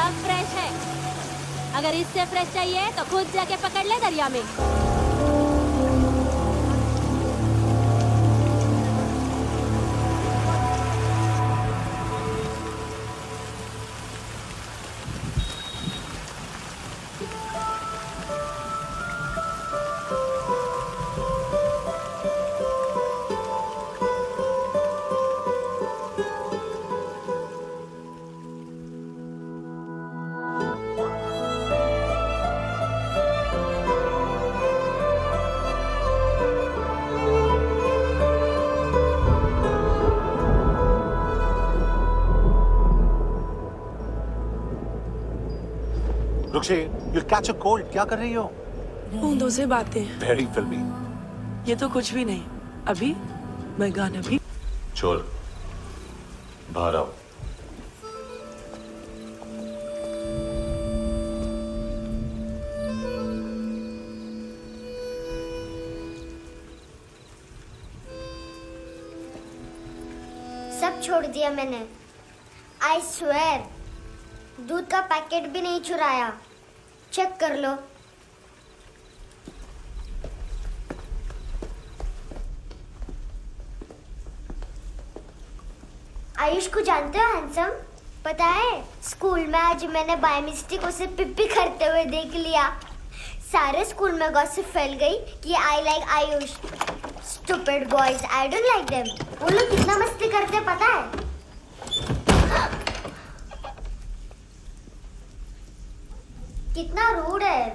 सब फ्रेश है। अगर इससे फ्रेश चाहिए तो खुद जाके पकड़ ले दरिया में। रुक्षी, you'll catch a cold. क्या कर रही हो? बूंदों से बातें। Very filmy. ये तो कुछ भी नहीं। अभी मैं गाना भी। छोड़, बाहर आओ। सब छोड़ दिया मैंने। I swear, दूध का पैकेट भी नहीं चुराया। चेक कर लो। आयुष को जानते हो हैंडसम? पता है स्कूल में आज मैंने बाय मिस्टेक उसे पिप्पी करते हुए देख लिया। सारे स्कूल में गॉसिप फैल गई कि I like Ayush. Stupid boys, I don't like them. वो लोग कितना मस्ती करते पता है? कितना रूड है।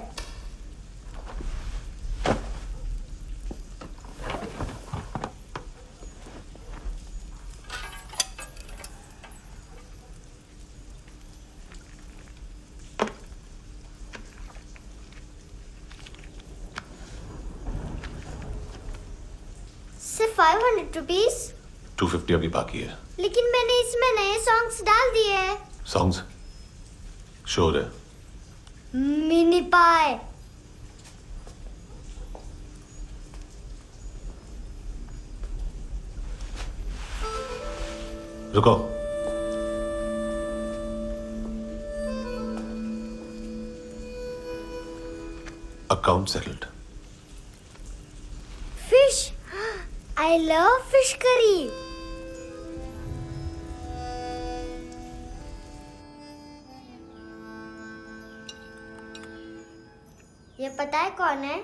सिर्फ 500 रुपीज। 250 अभी बाकी है। लेकिन मैंने इसमें नए सॉन्ग्स डाल दिए हैं। Songs? शोर है। मिनी पाए। रुको। Account settled. Fish. I love fish curry. ये पता है कौन है?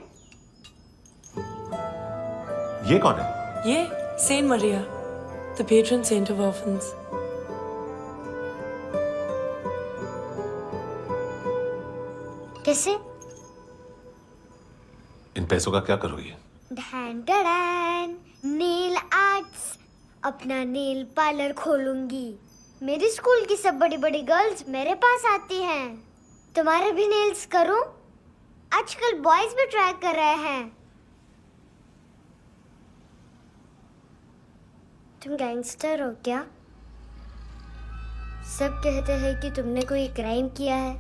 ये कौन है? ये saint Maria, the patron saint of orphans. कैसे? इन पैसों का क्या करोगी? ढैन ढैन, नेल आर्ट्स। अपना नेल पार्लर खोलूंगी। मेरी स्कूल की सब बड़ी बड़ी गर्ल्स मेरे पास आती हैं। तुम्हारे भी नेल्स करूं? आजकल बॉयज भी ट्राई कर रहे हैं। तुम गैंगस्टर हो क्या? सब कहते हैं कि तुमने कोई क्राइम किया है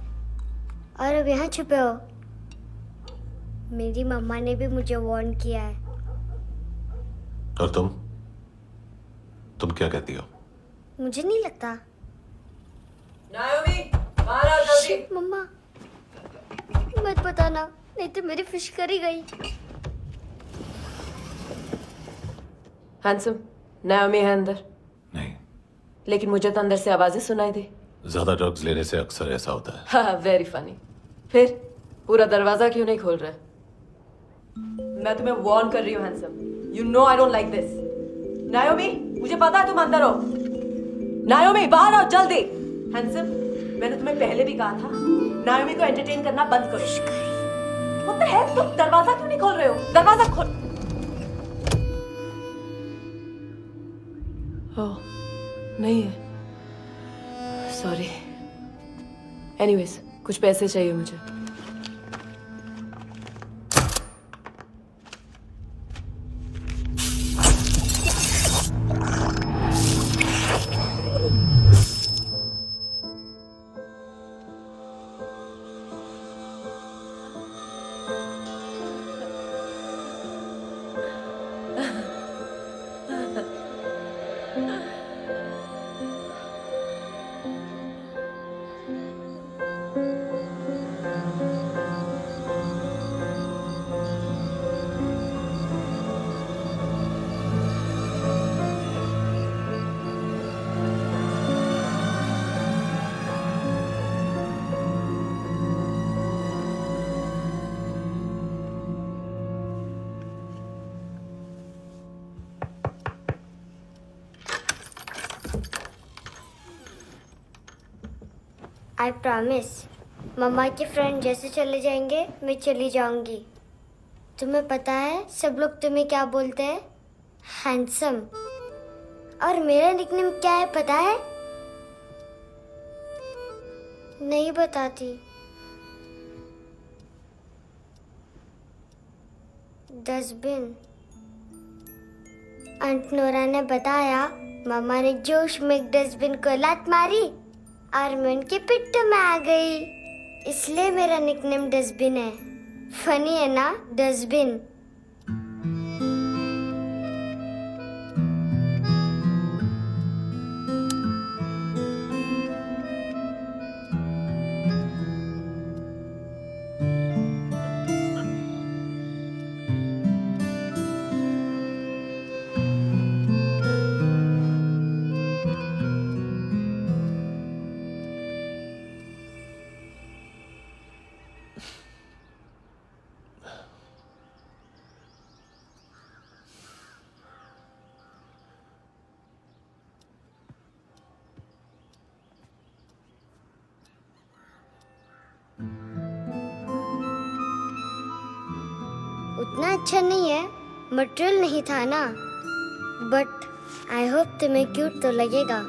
और अब यहाँ छुपे हो। मेरी मम्मा ने भी मुझे वार्न किया है। और तुम क्या कहती हो? मुझे नहीं लगता। नायोमी, बाहर आओ जल्दी। शिट, मम्मा मत बताना, नहीं तो मेरी फिश करी गई। हैंडसम, नायोमी है अंदर। नहीं, लेकिन मुझे तो अंदर से आवाजें सुनाई दी। ज्यादा ड्रग्स लेने से अक्सर ऐसा होता है। हाँ, वेरी फनी। फिर पूरा दरवाजा क्यों नहीं खोल रहे? मैं तुम्हें वार्न कर रही हूँ handsome. You know I don't like this. नायोमी, मुझे पता है तुम अंदर हो। नायोमी, बाहर आओ जल्दी। हैंडसम, मैंने तुम्हें पहले भी कहा था नायोमी को एंटरटेन करना बंद करो। What the heck? तुम दरवाजा क्यों नहीं खोल रहे हो? दरवाजा खोल। ओह, नहीं है। सॉरी। एनीवेज, कुछ पैसे चाहिए मुझे। I promise. मम्मा के फ्रेंड जैसे चले जाएंगे मैं चली जाऊंगी। तुम्हें पता है सब लोग तुम्हें क्या बोलते हैं? हैंडसम। और मेरा निकनेम क्या है पता है? नहीं बताती। डस्टबिन। आंट नोरा ने बताया मामा ने जोश में एक डस्टबिन को लात मारी और मैं उनके पिट्ठू में आ गई, इसलिए मेरा निकनेम डस्टबिन है। फनी है ना डस्टबिन? उतना अच्छा नहीं है, मटेरियल नहीं था ना, बट आई होप तुम्हें क्यूट तो लगेगा।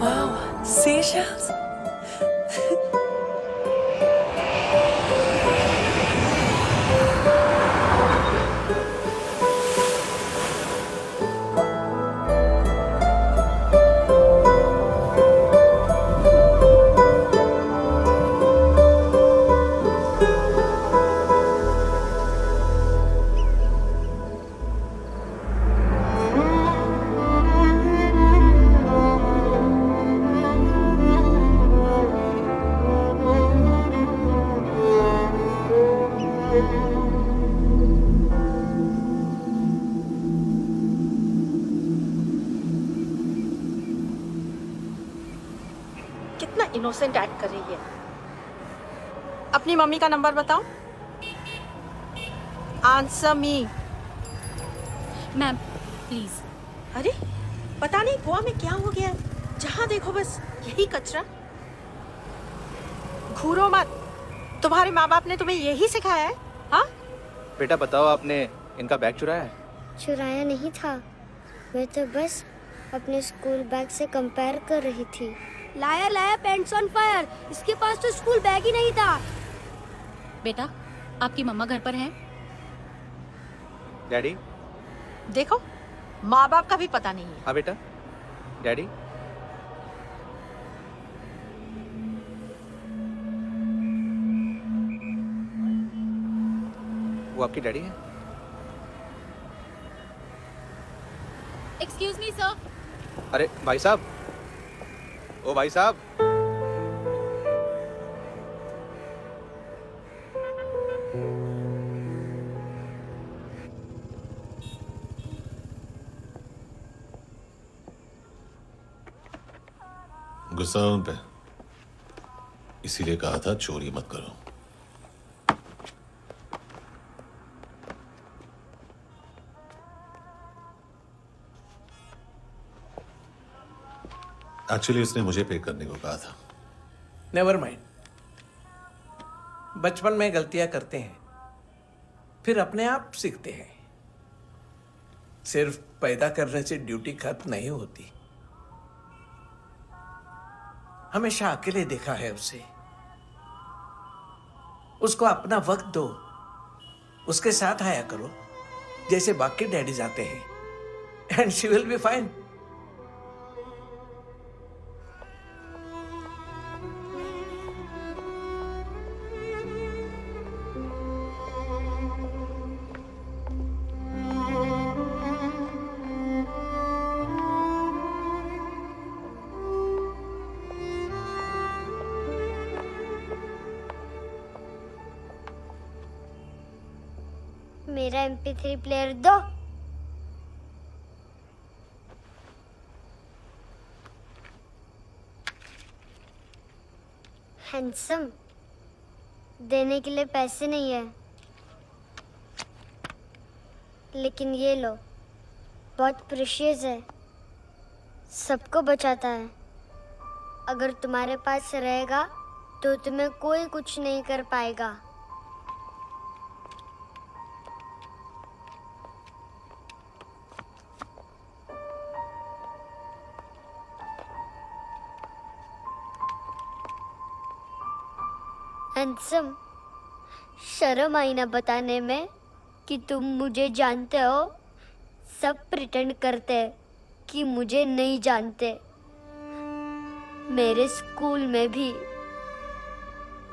Wow, seashells. कितना इनोसेंट एक्ट कर रही है। अपनी मम्मी का नंबर बताओ। Answer me. Ma'am please. अरे पता नहीं गोवा में क्या हो गया है, जहाँ देखो बस यही कचरा। घूरो मत, तुम्हारे माँ बाप ने तुम्हें यही सिखाया है? हाँ बेटा बताओ, आपने इनका बैग चुराया है? चुराया नहीं था, मैं तो बस अपने स्कूल बैग से कंपेयर कर रही थी। Liar liar pants on fire, इसके पास तो स्कूल बैग ही नहीं था। बेटा आपकी मम्मा घर पर हैं? डैडी? देखो माँ बाप का भी पता नहीं है। हाँ बेटा। डैडी? वो आपकी डैडी है? Excuse me sir. अरे भाई साहब, ओ भाई साहब। गुस्सा उन पे, इसीलिए कहा था चोरी मत करो। एक्चुअली उसने मुझे पे करने को कहा था। नेवर माइंड, बचपन में गलतियां करते हैं, फिर अपने आप सीखते हैं। सिर्फ पैदा करने से ड्यूटी खत्म नहीं होती। हमेशा अकेले देखा है उसे। उसको अपना वक्त दो, उसके साथ आया करो जैसे बाकी डैडीज आते हैं, and she will be fine. मेरा MP3 प्लेयर दो। हैंडसम, देने के लिए पैसे नहीं है, लेकिन ये लो, बहुत प्रेशियस है, सबको बचाता है। अगर तुम्हारे पास रहेगा तो तुम्हें कोई कुछ नहीं कर पाएगा। हैंडसम, शर्म आई ना बताने में कि तुम मुझे जानते हो। सब प्रिटेंड करते हैं कि मुझे नहीं जानते। मेरे स्कूल में भी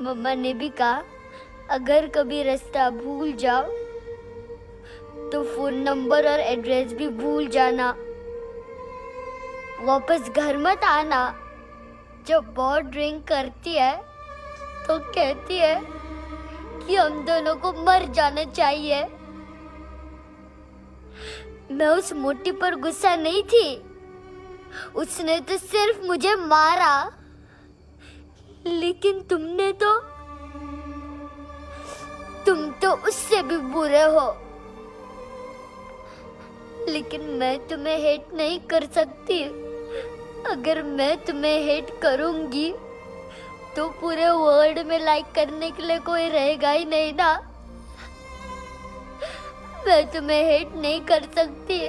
मम्मा ने भी कहा, अगर कभी रास्ता भूल जाओ तो फोन नंबर और एड्रेस भी भूल जाना। वापस घर मत आना। जब बहुत ड्रिंक करती है तो कहती है कि हम दोनों को मर जाना चाहिए। मैं उस मोटी पर गुस्सा नहीं थी, उसने तो सिर्फ मुझे मारा। लेकिन तुम तो उससे भी बुरे हो। लेकिन मैं तुम्हें हेट नहीं कर सकती। अगर मैं तुम्हें हेट करूंगी तो पूरे वर्ल्ड में लाइक करने के लिए कोई रहेगा ही नहीं ना। मैं तुम्हें हेट नहीं कर सकती।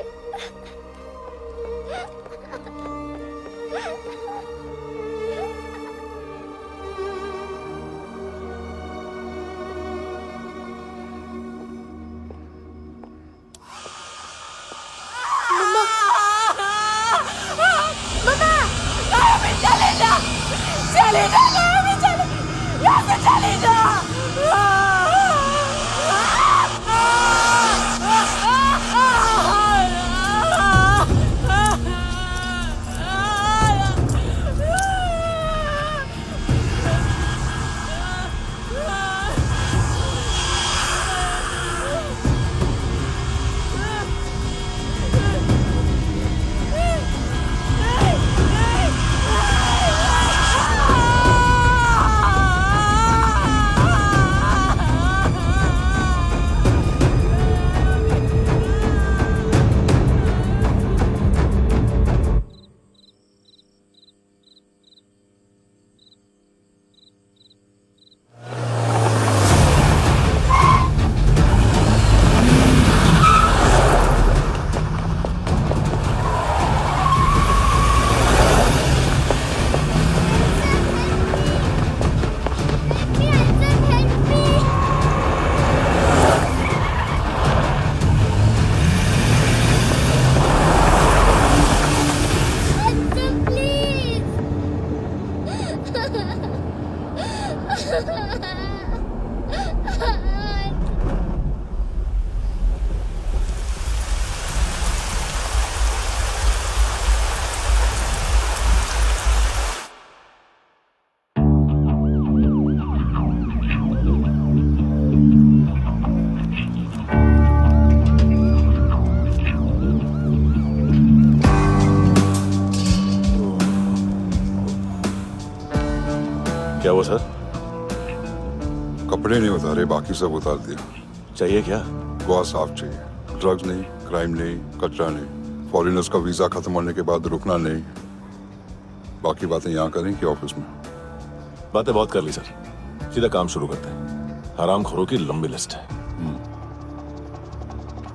क्या हुआ सर? कपड़े नहीं उतारे, बाकी सब उतार दिया। चाहिए क्या? गोवा साफ चाहिए। ड्रग्स नहीं, क्राइम नहीं, कचरा नहीं। फॉरेनर्स का वीजा खत्म होने के बाद रुकना नहीं। बाकी बातें यहाँ करें कि ऑफिस में? बातें बहुत कर ली सर, सीधा काम शुरू करते हैं। हरामखोरों की लंबी लिस्ट है।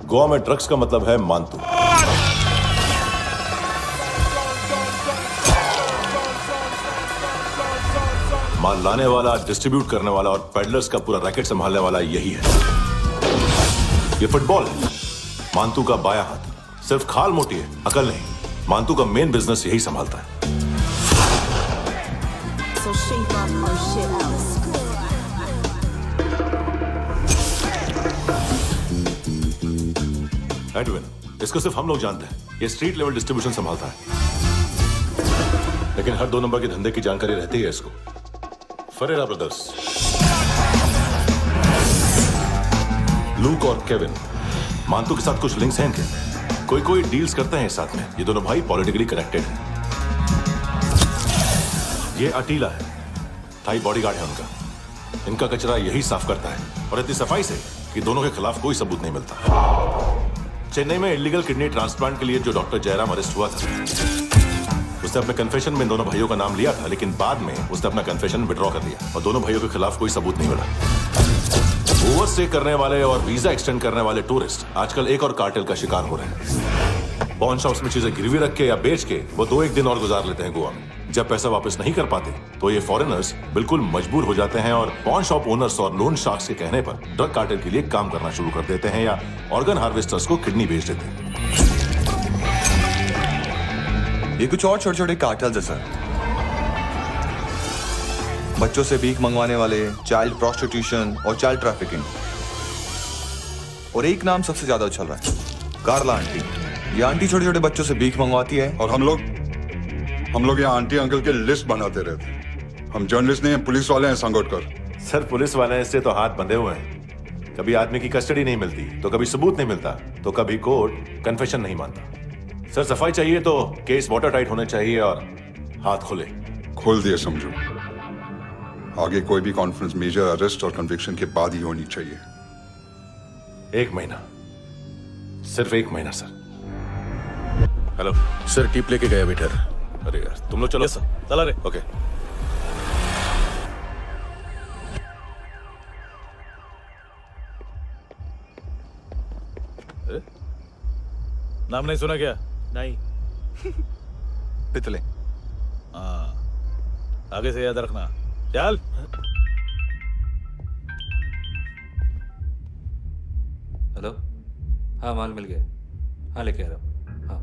गोवा में ड्रग्स का मतलब है मानतू। माल लाने वाला, डिस्ट्रीब्यूट करने वाला और पेडलर्स का पूरा रैकेट संभालने वाला यही है। ये फुटबॉल है, मानतू का बायां हाथ। सिर्फ खाल मोटी है, अकल नहीं। मानतू का मेन बिजनेस यही संभालता है। एडविन, इसको सिर्फ हम लोग जानते हैं। ये स्ट्रीट लेवल डिस्ट्रीब्यूशन संभालता है, लेकिन हर 2 नंबर के धंधे की जानकारी रहती है इसको। फरेरा ब्रदर्स, लूक और केविन, मानतू के साथ कुछ लिंक्स हैं इनके, कोई कोई डील्स करते हैं साथ में। ये दोनों भाई पॉलिटिकली कनेक्टेड हैं। ये अटीला है, थाई बॉडीगार्ड है उनका। इनका कचरा यही साफ करता है, और इतनी सफाई से कि दोनों के खिलाफ कोई सबूत नहीं मिलता। चेन्नई में इलीगल किडनी ट्रांसप्लांट के लिए जो डॉक्टर जयराम अरेस्ट हुआ था, उसने अपने कन्फेशन में दोनों भाइयों का नाम लिया था, लेकिन बाद में उसने अपना कन्फेशन विड्रॉ कर लिया और दोनों भाइयों के खिलाफ कोई सबूत नहीं मिला। ओवरस्टे करने वाले और वीजा एक्सटेंड करने वाले टूरिस्ट आजकल एक और कार्टेल का शिकार हो रहे हैं। पॉन शॉप्स में चीजें गिरवी रख के या बेच के वो 2-1 दिन और गुजार लेते हैं गोवा में। जब पैसा वापस नहीं कर पाते तो ये फॉरेनर्स बिल्कुल मजबूर हो जाते हैं और पॉन शॉप ओनर्स और लोन शार्क्स के कहने पर ड्रग कार्टेल के लिए काम करना शुरू कर देते हैं या ऑर्गन हार्वेस्टर्स को किडनी बेच देते हैं। ये कुछ और छोटे छोटे कार्टेल्स है सर। बच्चों से भीख मंगवाने वाले, चाइल्ड प्रोस्टिट्यूशन और चाइल्ड ट्रैफिकिंग। और एक नाम सबसे ज्यादा उछल रहा है, कार्ला आंटी। ये आंटी छोटे छोटे बच्चों से भीख मंगवाती है। और हम लोग यहाँ आंटी अंकल के लिस्ट बनाते रहते हैं। हम जर्नलिस्ट नहीं हैं, पुलिस वाले हैं संगोटकर। सर पुलिस वाले इससे तो हाथ बंधे हुए हैं। कभी आदमी की कस्टडी नहीं मिलती तो कभी सबूत नहीं मिलता तो कभी कोर्ट कन्फेशन नहीं मानता। सर सफाई चाहिए तो केस वाटर टाइट होने चाहिए और हाथ खुले। खोल दिए समझो। आगे कोई भी कॉन्फ्रेंस मेजर अरेस्ट और कन्विक्शन के बाद ही होनी चाहिए। 1 महीना, सिर्फ 1 महीना सर। हेलो सर, टिप लेके गया वेटर। अरे यार तुम लोग चलो। सर चला रे। ओके। नाम नहीं सुना क्या? नहीं। पितले। हाँ, आगे से याद रखना। चल। हेलो, हाँ माल मिल गया। हाँ लेके आ रहा हूँ। हाँ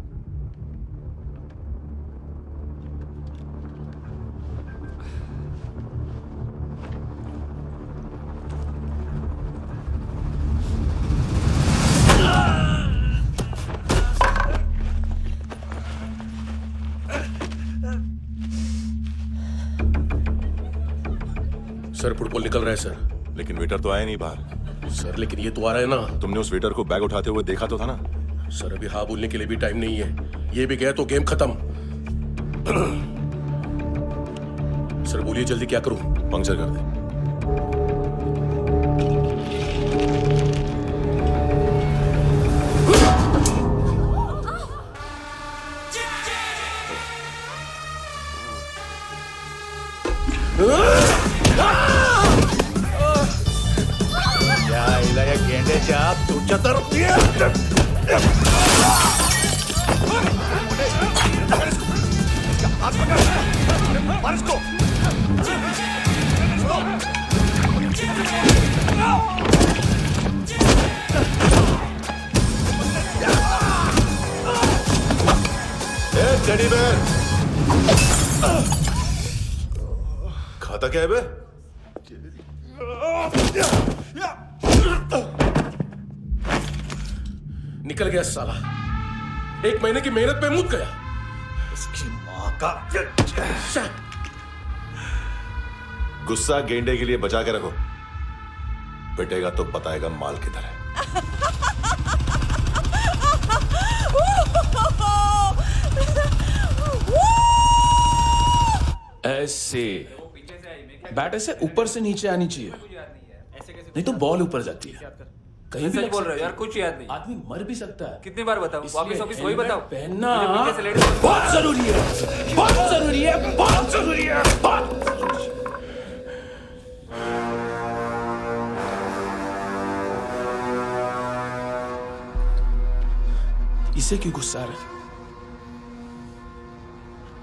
सर फुटबॉल निकल रहा है सर। लेकिन वेटर तो आया नहीं बाहर। सर लेकिन ये तो आ रहा है ना। तुमने उस वेटर को बैग उठाते हुए देखा तो था ना। सर अभी हाँ बोलने के लिए भी टाइम नहीं है। ये भी गया तो गेम खत्म। सर बोलिए जल्दी, क्या करूं? पंक्चर कर दे। गेंडे आप तू चतर। टेडी बेयर खाता क्या है बे? निकल गया साला। 1 महीने की मेहनत पे मुक गया। इसकी माँ का। गुस्सा गेंडे के लिए बचा के रखो, पिटेगा तो बताएगा माल किधर है। ऐसे बैट ऐसे ऊपर से नीचे आनी चाहिए, नहीं तो बॉल ऊपर जाती है। कहीं भी बोल रहे हो यार, कुछ याद नहीं। आदमी मर भी सकता है। कितनी बार बताऊं? वापिस ऑफिस वही बताओ। पहनना बहुत जरूरी है, बहुत जरूरी है, बहुत जरूरी है, बहुत जरूरी है। इसे क्यों गुस्सा आ रहा है?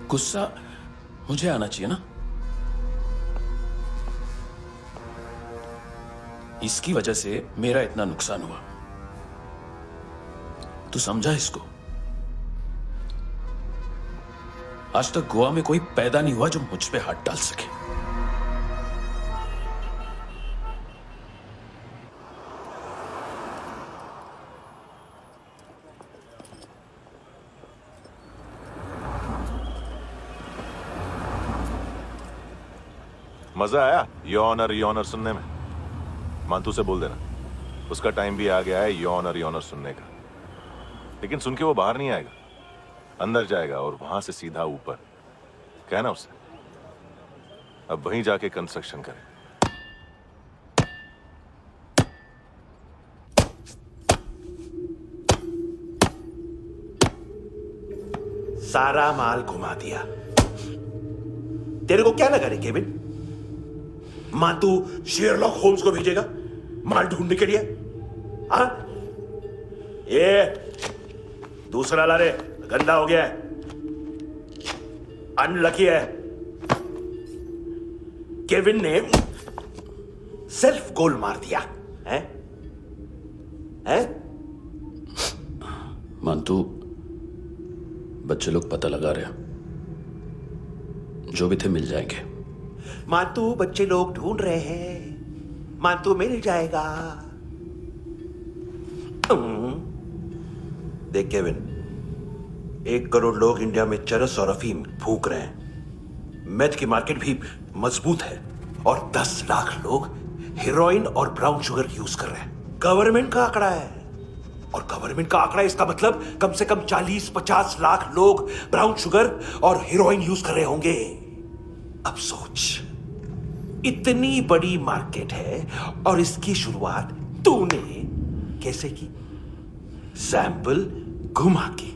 गुस्सा मुझे आना चाहिए ना। इसकी वजह से मेरा इतना नुकसान हुआ। तू समझा इसको? आज तक गोवा में कोई पैदा नहीं हुआ जो मुझ पे हाथ डाल सके। मजा आया योनर योनर सुनने में? मानतू से बोल देना उसका टाइम भी आ गया है यौन और यौनर सुनने का। लेकिन सुन के वो बाहर नहीं आएगा, अंदर जाएगा और वहां से सीधा ऊपर। कहना उससे अब वहीं जाके कंस्ट्रक्शन करे। सारा माल घुमा दिया। तेरे को क्या लगा रे केविन? मां तू शेरलॉक होम्स को भेजेगा माल ढूंढने के लिए? हाँ, ये दूसरा ला रे, गंदा हो गया है, अनलकी है। केविन ने सेल्फ गोल मार दिया है? मानतू, बच्चे लोग पता लगा रहे हैं, जो भी थे मिल जाएंगे। मातू बच्चे लोग ढूंढ रहे हैं, मातू मिल जाएगा। देख केविन, 1 करोड़ लोग इंडिया में चरस और अफीम फूंक रहे हैं। मेथ की मार्केट भी मजबूत है और 10 लाख लोग हेरोइन और ब्राउन शुगर यूज कर रहे हैं। गवर्नमेंट का आंकड़ा है, और गवर्नमेंट का आंकड़ा इसका मतलब कम से कम 40-50 लाख लोग ब्राउन शुगर और हेरोइन यूज कर रहे होंगे। अब सोच, इतनी बड़ी मार्केट है और इसकी शुरुआत तूने कैसे की? सैंपल घुमा के।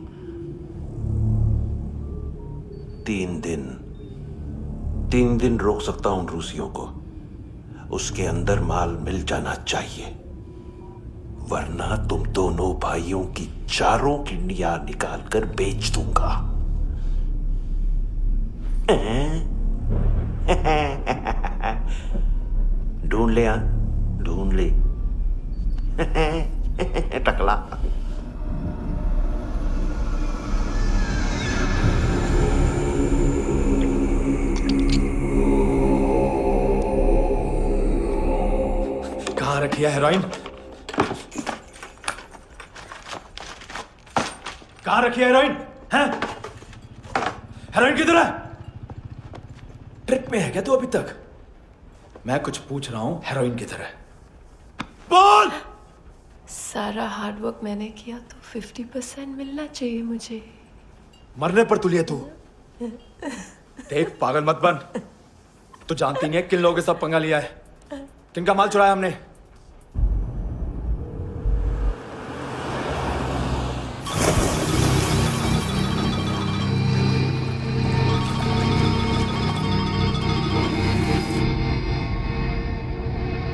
3 दिन रोक सकता हूं रूसियों को, उसके अंदर माल मिल जाना चाहिए, वरना तुम दोनों भाइयों की 4 किडनियां निकाल कर बेच दूंगा। ढूंढ ले ढूंढ ले टकला। कहाँ रखी है हेरोइन? कहाँ रखी है हेरोइन? हैं? हेरोइन किधर है? ट्रिप में है क्या तू अभी तक? मैं कुछ पूछ रहा हूं, हेरोइन किधर है? बोल! सारा हार्डवर्क मैंने किया तो 50% मिलना चाहिए मुझे। मरने पर तुलिए तू। देख, पागल मत बन। तू जानती नहीं है किन लोगों के साथ पंगा लिया है, किनका माल चुराया हमने।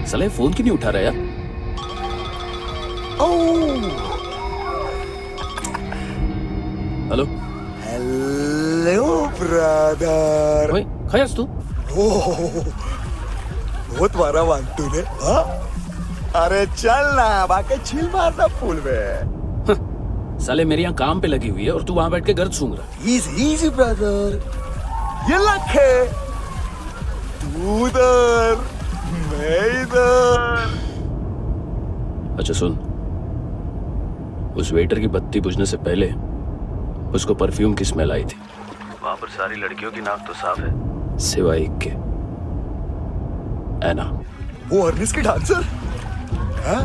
साले फोन क्यों नहीं उठा रहा यार? Hello hello brother. ओए, खयास तू? बहुत मारा मानतू ने। हाँ? अरे चल ना, बाकी चिल मारना पूल में। साले मेरी यहाँ काम पे लगी हुई है और तू वहां बैठ के गर्द सूंघ रहा। इजी ब्रदर, ये लक है। तू उधर, मैं इधर। अच्छा सुन, उस वेटर की बत्ती बुझने से पहले उसको परफ्यूम की स्मेल आई थी। वहां पर सारी लड़कियों की नाक तो साफ है, सिवाय एक के, एना। वो अर्निस की डांसर? हाँ?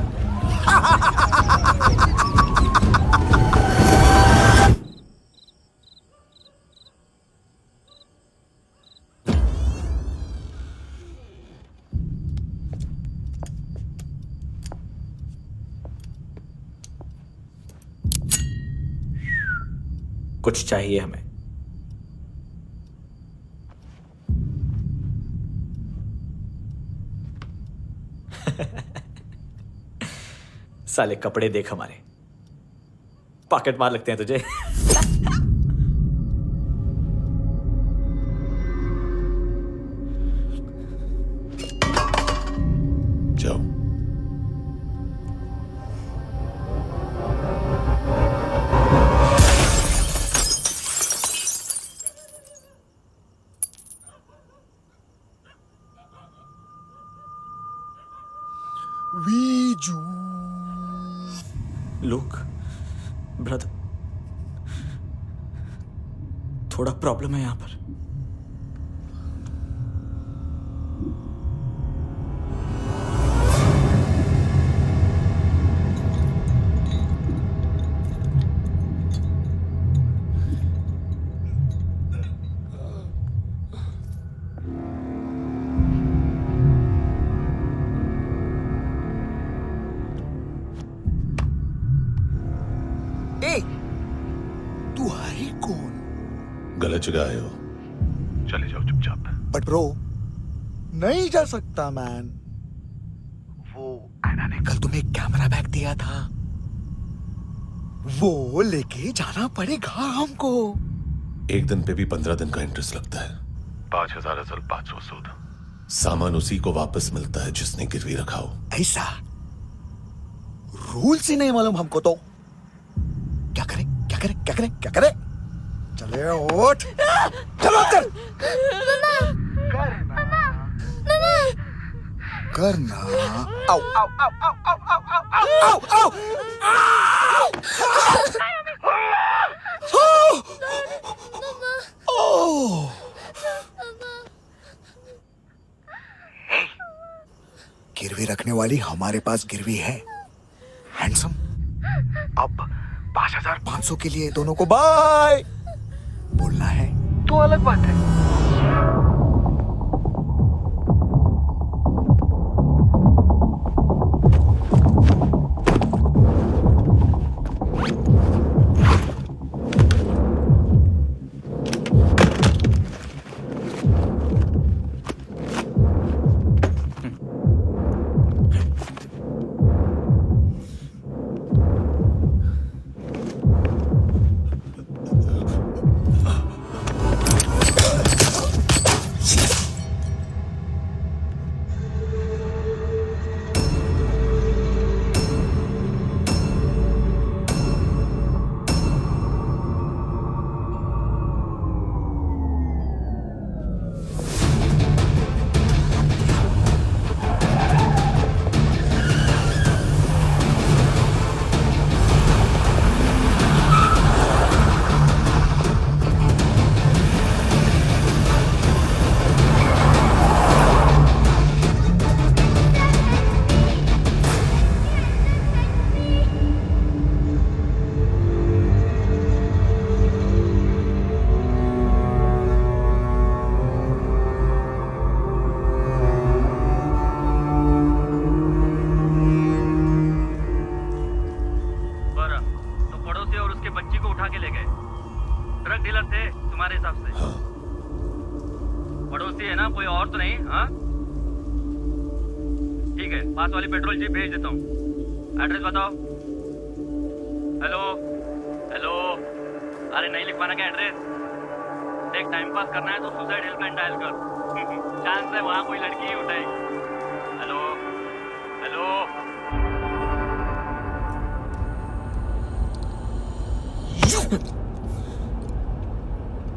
कुछ चाहिए हमें। साले कपड़े देख हमारे, पॉकेट मार लगते हैं तुझे। जाओ। लुक ब्रदर, थोड़ा प्रॉब्लम है यहां पर। गलत जगह आए हो, चले जाओ चुपचाप। बट ब्रो नहीं जा सकता मैन। वो एना ने कल तुम्हें एक कैमरा बैग दिया था, वो लेके जाना पड़ेगा हमको। एक दिन पे भी 15 दिन का इंटरेस्ट लगता है। 5,000 असल 500 सूद। सामान उसी को वापस मिलता है जिसने गिरवी रखा हो। ऐसा रूल्स ही नहीं मालूम हमको तो। क्या करें क्या करें क्या करें क्या करें? चले उठ, चलो कर करना। आओ आओ आओ आओ आओ आओ आओ आओ आओ। गिरवी रखने वाली हमारे पास गिरवी है हैंडसम। अब 5,500 के लिए दोनों को बाय बोलना है तो अलग बात है। पास वाली पेट्रोल जीप भेज देता हूँ। एड्रेस बताओ। हेलो हेलो, अरे नहीं लिखवाना क्या एड्रेस? देख टाइम पास करना है तो सुसाइड हेल्पलाइन डायल कर। चांस है वहाँ कोई लड़की ही उठाएगी। Hello hello.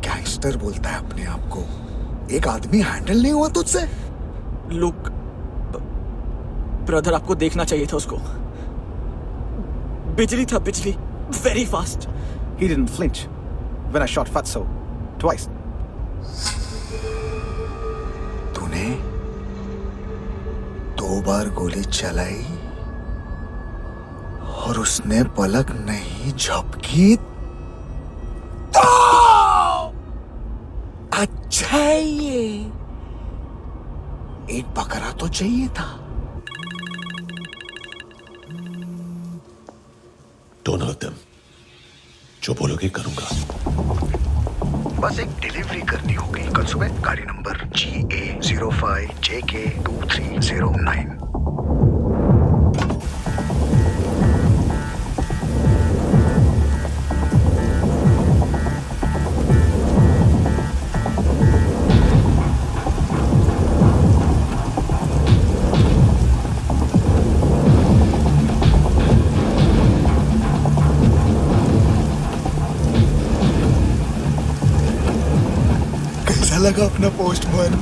गैंगस्टर बोलता है अपने आप को। एक आदमी हैंडल नहीं हुआ तुझसे? लुक ब्रदर, आपको देखना चाहिए था उसको। बिजली था, बिजली, very fast. He didn't flinch when I shot Fatso twice. तूने 2 बार गोली चलाई और उसने पलक नहीं झपकी तो अच्छा है ये। एक बकरा तो चाहिए था। Don't hurt them. जो बोलोगे करूंगा। बस एक डिलीवरी करनी होगी कल सुबह। गाड़ी नंबर GA05JK2309। लगा अपना पोस्टमैन।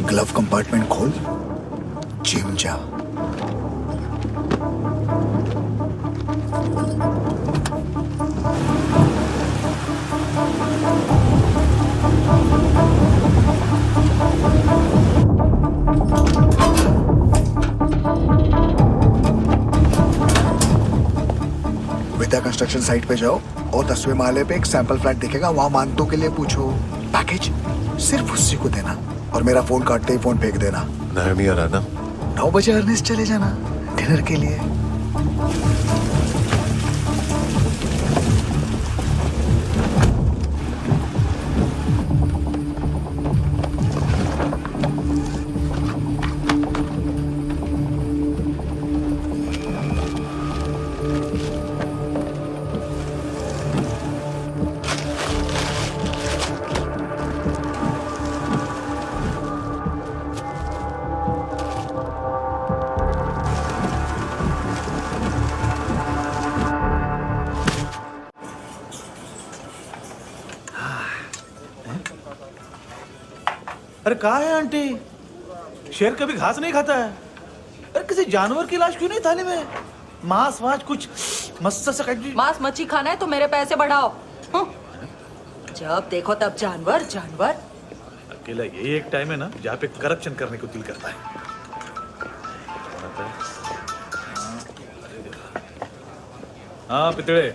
ग्लव कंपार्टमेंट खोल, जिम जा। कंस्ट्रक्शन साइट पे जाओ और 10वें माले पे एक सैंपल फ्लैट दिखेगा, वहां मानतो के लिए पूछो। पैकेज सिर्फ उसी को देना और मेरा फोन काटते ही फोन फेंक देना। नायमी आ रहा ना? 9 बजे अर्नेस्ट चले जाना डिनर के लिए। अरे कहाँ है आंटी? शेर कभी घास नहीं खाता है। अरे किसी जानवर की लाश क्यों नहीं थाली में? मांस वास कुछ मस्त सा मांस मच्छी खाना है तो मेरे पैसे बढ़ाओ। जब देखो तब जानवर जानवर। अकेला यही एक टाइम है ना जहाँ पे करप्शन करने को दिल करता है। हाँ पितड़े।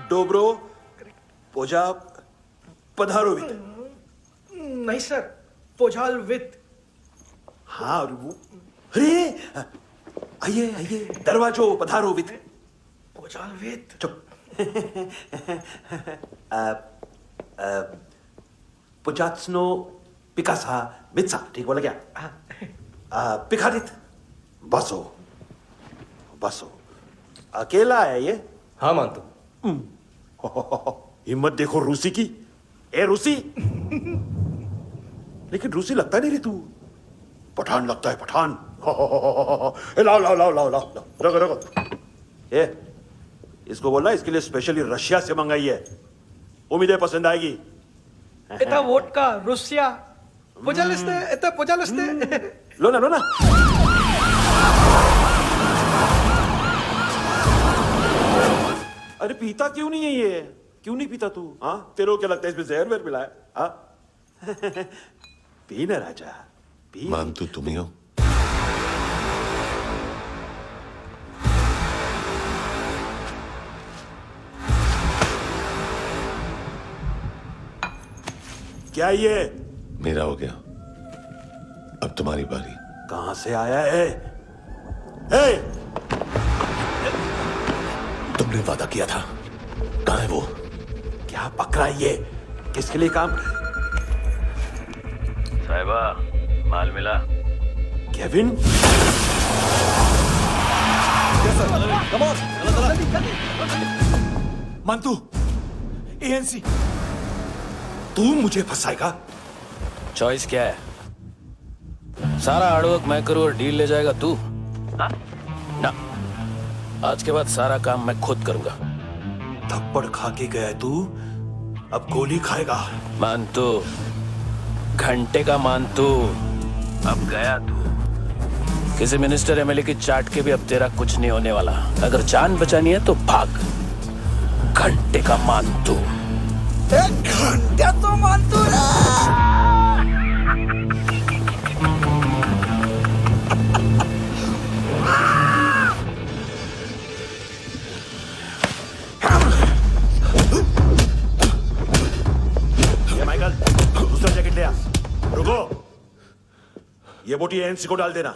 डोब्रो पोजा पधारोवित। नहीं सर, पोजाल विथ। हाँ और वो अरे आइए आइए दरवाजो पधारोवित। पोजाल विथ। चुप। पुजात्सनो पिकासा मित्सा, ठीक बोला क्या? पिखादित बसो बसो। अकेला है ये? हाँ मानतो। हिम्मत देखो रूसी की। ए रूसी। लेकिन रूसी लगता नहीं रे तू, पठान लगता है पठान। लाओ लाओ लाओ लाओ लाओ रगो रगो। ए इसको बोलना इसके लिए स्पेशली रशिया से मंगाई है, उम्मीद है पसंद आएगी। इतना वोडका रुसिया पोजालिस्ते इतना पोजालिस्ते। लो ना लो ना। अरे पीता क्यों नहीं है ये? क्यों नहीं पीता तू? हाँ तेरे को क्या लगता है इसमें जहर वहर मिला है? हाँ पी ना राजा पी। मान तू तुम ही हो। क्या ये? मेरा हो गया, अब तुम्हारी बारी। कहां से आया है? हे! तुमने वादा किया था, कहां है वो? क्या पकड़ा ये? किसके लिए काम? साहिबा माल मिला? केविन? मंतू एएनसी। तू मुझे फंसाएगा? चॉइस क्या है? सारा हार्डवर्क मैं करूं और डील ले जाएगा तू? ना, आज के बाद सारा काम मैं खुद करूंगा। थप्पड़ खा के गया तू, अब गोली खाएगा। मानतू, घंटे का मानतू, अब गया तू। किसी मिनिस्टर एमएलए की चाट के भी अब तेरा कुछ नहीं होने वाला। अगर जान बचानी है तो भाग। घंटे का मानतू। घंटे तो मानतू माइकल, दूसरा जैकेट ले आ। रुको, ये बोटी एएनसी को डाल देना।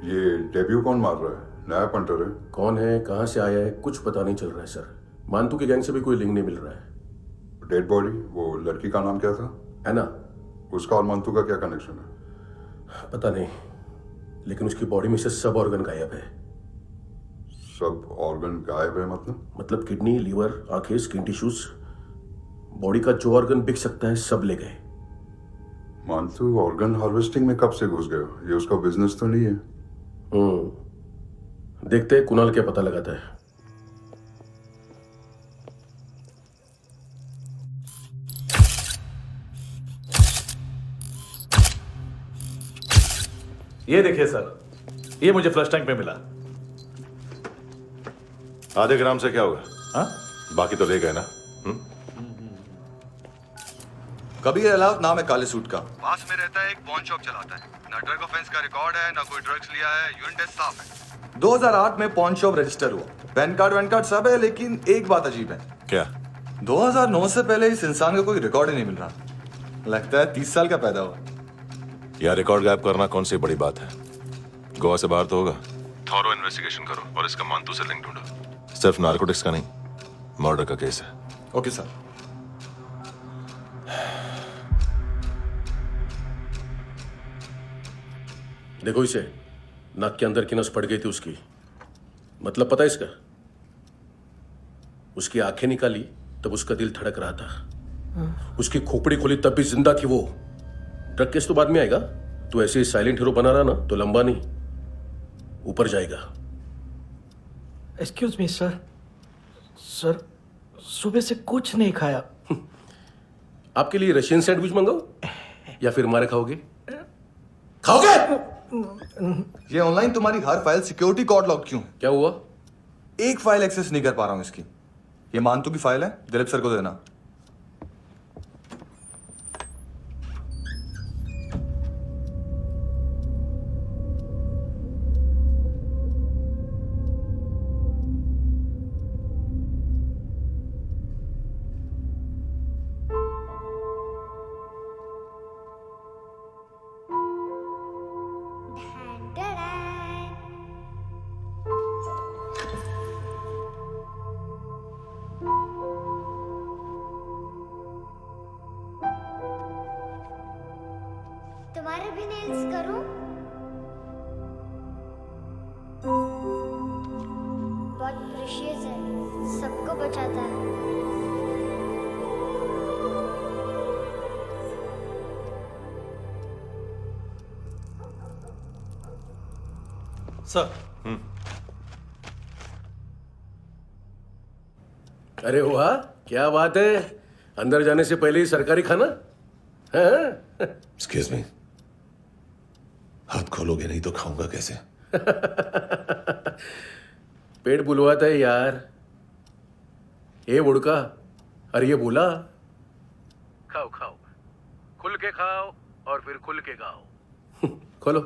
ये डेब्यू कौन मार रहा है? नया पंटर है? कौन है, कहाँ से आया है, कुछ पता नहीं चल रहा है सर। मानतू के गैंग से भी कोई लिंक नहीं मिल रहा है। डेड बॉडी, वो लड़की का नाम क्या था? है ना? उसका और मंतू का क्या कनेक्शन है? पता नहीं, लेकिन उसकी बॉडी में से सब ऑर्गन गायब है। सब ऑर्गन गायब है मतलब किडनी, लीवर, आंखें, स्किन टिश्यूज, बॉडी का जो ऑर्गन बिक सकता है सब ले गए। मंतू ऑर्गन हार्वेस्टिंग में कब से घुस गए? ये उसका बिजनेस तो नहीं है? देखते हैं कुणाल क्या पता लगाता है। ये देखिए सर, ये मुझे फ्लश टैंक में मिला। आधे ग्राम से क्या होगा? हाँ? बाकी तो ले गए ना? कबीर अलाव नाम है काले सूट का, पास में रहता है, एक पॉन शॉप चलाता है। ना ड्रग ऑफेंस का रिकॉर्ड है, ना कोई ड्रग्स लिया है, यूरिन टेस्ट साफ है। 2008 में पॉन शॉप रजिस्टर हुआ, पैन कार्ड सब है, लेकिन एक बात अजीब है। क्या? 2009 से पहले इस इंसान का कोई रिकॉर्ड ही नहीं मिल रहा। लगता है 30 साल का पैदा हुआ। यार रिकॉर्ड गायब करना कौन सी बड़ी बात है? गोवा से बाहर तो होगा। थॉरो इन्वेस्टिगेशन करो और इसका मानतू से लिंक ढूंढो। सिर्फ नार्कोटिक्स का नहीं, मर्डर का केस है। Okay sir. देखो इसे, नाक के अंदर की नस पड़ गई थी उसकी। मतलब पता है इसका? उसकी आंखें निकाली तब उसका दिल धड़क रहा था। उसकी खोपड़ी खोली तब भी जिंदा थी वो। ड्रग केस तो बाद में आएगा। तो ऐसे ही साइलेंट हीरो बना रहा ना तो लंबा नहीं, ऊपर जाएगा। एक्सक्यूज मी सर, सुबह से कुछ नहीं खाया। आपके लिए रशियन सैंडविच मंगाओ या फिर मारे खाओगे? खाओगे? ये ऑनलाइन तुम्हारी हर फाइल सिक्योरिटी कोड लॉक क्यों? क्या हुआ? एक फाइल एक्सेस नहीं कर पा रहा हूं इसकी। ये मानतू की फाइल है, दिलीप सर को देना। तुम्हारे भी नेल्स करूं? बहुत प्रेशियस है, सबको बचाता है। सर। अरे वाह, क्या बात है। अंदर जाने से पहले ही सरकारी खाना। एक्सक्यूज मी, हाथ खोलोगे नहीं तो खाऊंगा कैसे? पेट बुलवाता है यार। ए बुड़का, अरे ये बोला। खाओ खाओ, खुल के खाओ और फिर खुल के खाओ। खोलो।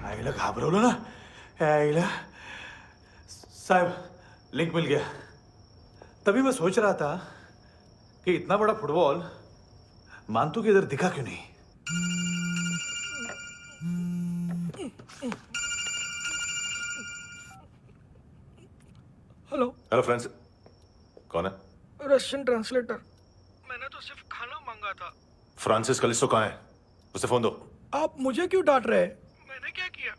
आईला घाबरवलं ना। आईला साहब, लिंक मिल गया। तभी मैं सोच रहा था कि इतना बड़ा फुटबॉल मानतू के इधर दिखा क्यों नहीं। हेलो फ्रेंड्स, कौन है? Russian translator. मैंने तो सिर्फ खाना मांगा था। फ्रांसिस कलिस्टो कहाँ है? उसे फोन दो। आप मुझे क्यों डांट रहे हैं? मैंने क्या किया?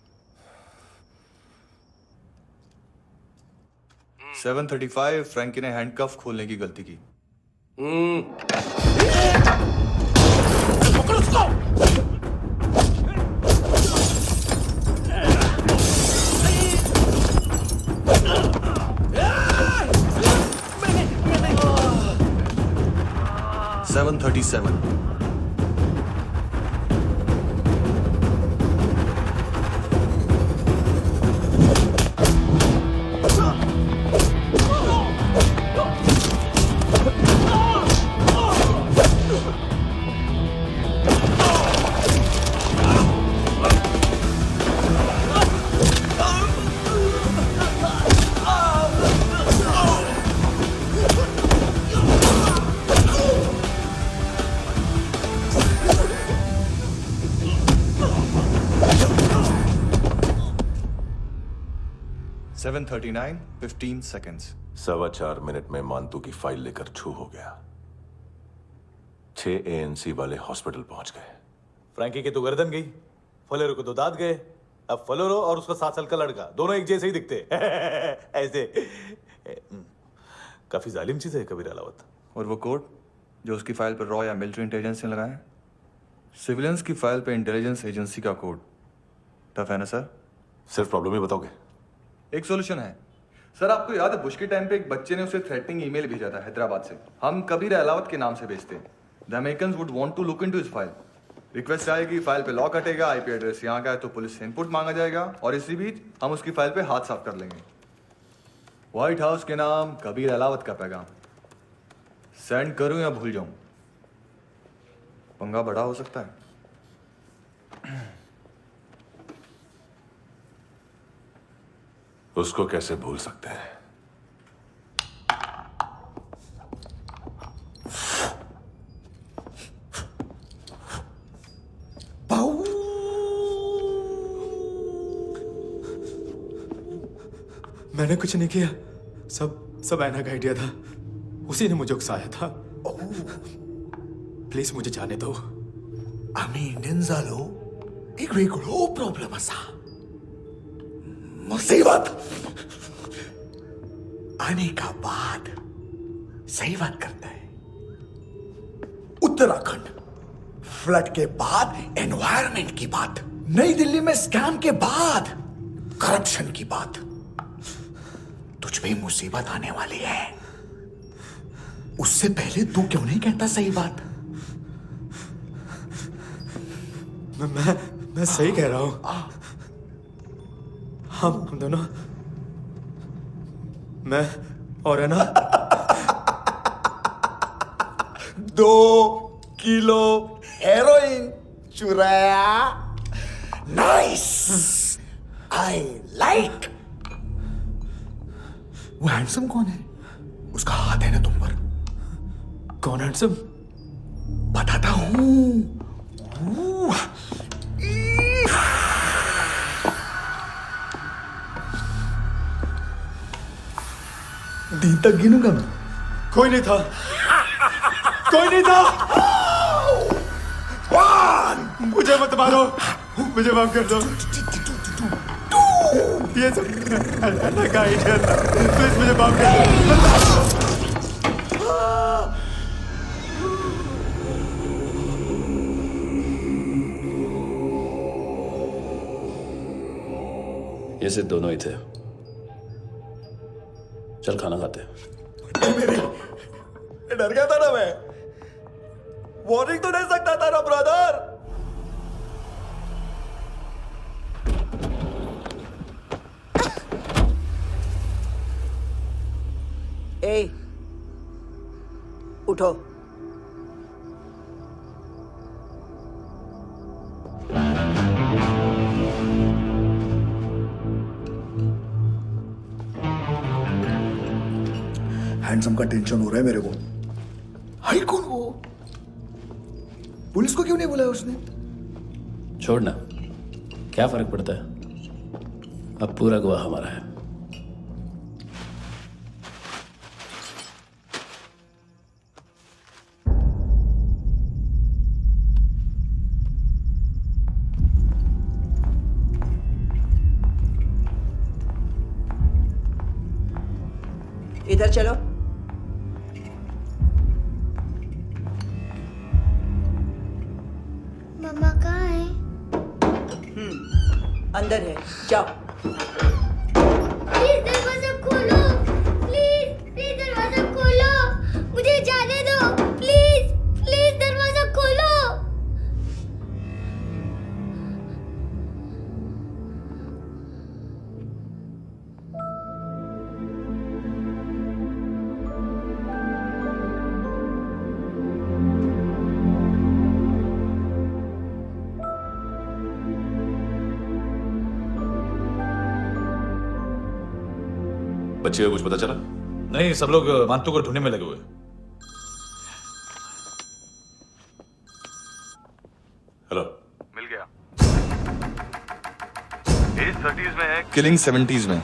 735 फ्रैंकी ने हैंडकफ खोलने की गलती की। पकड़ो उसको। 737 737 7:39, 15 seconds. 4.25 मिनट में मानतू की फाइल लेकर छू हो गया। 6 ANC वाले हॉस्पिटल पहुंच गए। फ्रैंकी की तो गर्दन गई, फलेरो को तो दांत गए। अब फलेरो और उसका 7 साल का लड़का दोनों एक जैसे ही दिखते ऐसे। काफी जालिम चीज है कबीर अलावत। और वो कोड जो उसकी फाइल पर रॉ या मिलिट्री इंटेलिजेंस ने लगाया, सिविलियंस की फाइल पे इंटेलिजेंस एजेंसी का कोड। टफ है ना सर? सिर्फ प्रॉब्लम ही बताओगे? एक सॉल्यूशन है सर। आपको याद है बुश के टाइम पे एक बच्चे ने उसे थ्रेटनिंग ईमेल भेजा था हैदराबाद से। हम कबीर अलावत के नाम से भेजते हैं। The Americans would want to look into his file. Request आएगी, फाइल पे लॉक हटेगा, आईपी एड्रेस यहाँ का है तो पुलिस से इनपुट मांगा जाएगा और इसी बीच हम उसकी फाइल पे हाथ साफ कर लेंगे। व्हाइट हाउस के नाम कबीर अलावत का पैगाम। सेंड करूं या भूल जाऊं? पंगा बड़ा हो सकता है। उसको कैसे भूल सकते हैं? मैंने कुछ नहीं किया, सब ऐना का आइडिया था। उसी ने मुझे उकसाया था। प्लीज मुझे जाने दो। आम्ही इंडियन्सालो एक वेगळो प्रॉब्लेम असा, मुसीबत आने का बाद सही बात करता है। उत्तराखंड फ्लड के बाद एनवायरनमेंट की बात, नई दिल्ली में स्कैम के बाद करप्शन की बात। तुझ पे मुसीबत आने वाली है, उससे पहले तू क्यों नहीं कहता सही बात? मैं सही कह रहा हूं। हम दोनों, मैं और है ना 2 किलो हेरोइन चुराया। Nice, I like. वो हैंडसम कौन है? उसका हाथ है ना तुम पर? कौन हैंडसम? बताता हूं। दिन तक गिनूंगा मैं। कोई नहीं था, कोई नहीं था। मुझे मत मारो, मुझे माफ कर दो। ये सब ऐना का आइडिया था। प्लीज मुझे माफ कर दो। ये सिर्फ दोनों ही थे। चल खाना खाते। डर गया था ना मैं। वार्निंग तो दे सकता था ना ब्रदर। ए, उठो। हैंडसम का टेंशन हो रहा है मेरे को। हाई कौन वो? पुलिस को क्यों नहीं बुलाया उसने? छोड़ना, क्या फर्क पड़ता है? अब पूरा गवाह हमारा है। इधर चलो। मम्मा कहाँ है? अंदर है, जाओ। प्लीज दरवाजा खोलो, प्लीज दरवाजा खोलो, मुझे जाने दो। प्लीज दरवाजा खोलो। बच्चे को कुछ पता चला? नहीं, सब लोग मानतू को ढूंढने में लगे हुए। हेलो, मिल गया। एज 30s में है, किलिंग 70s में।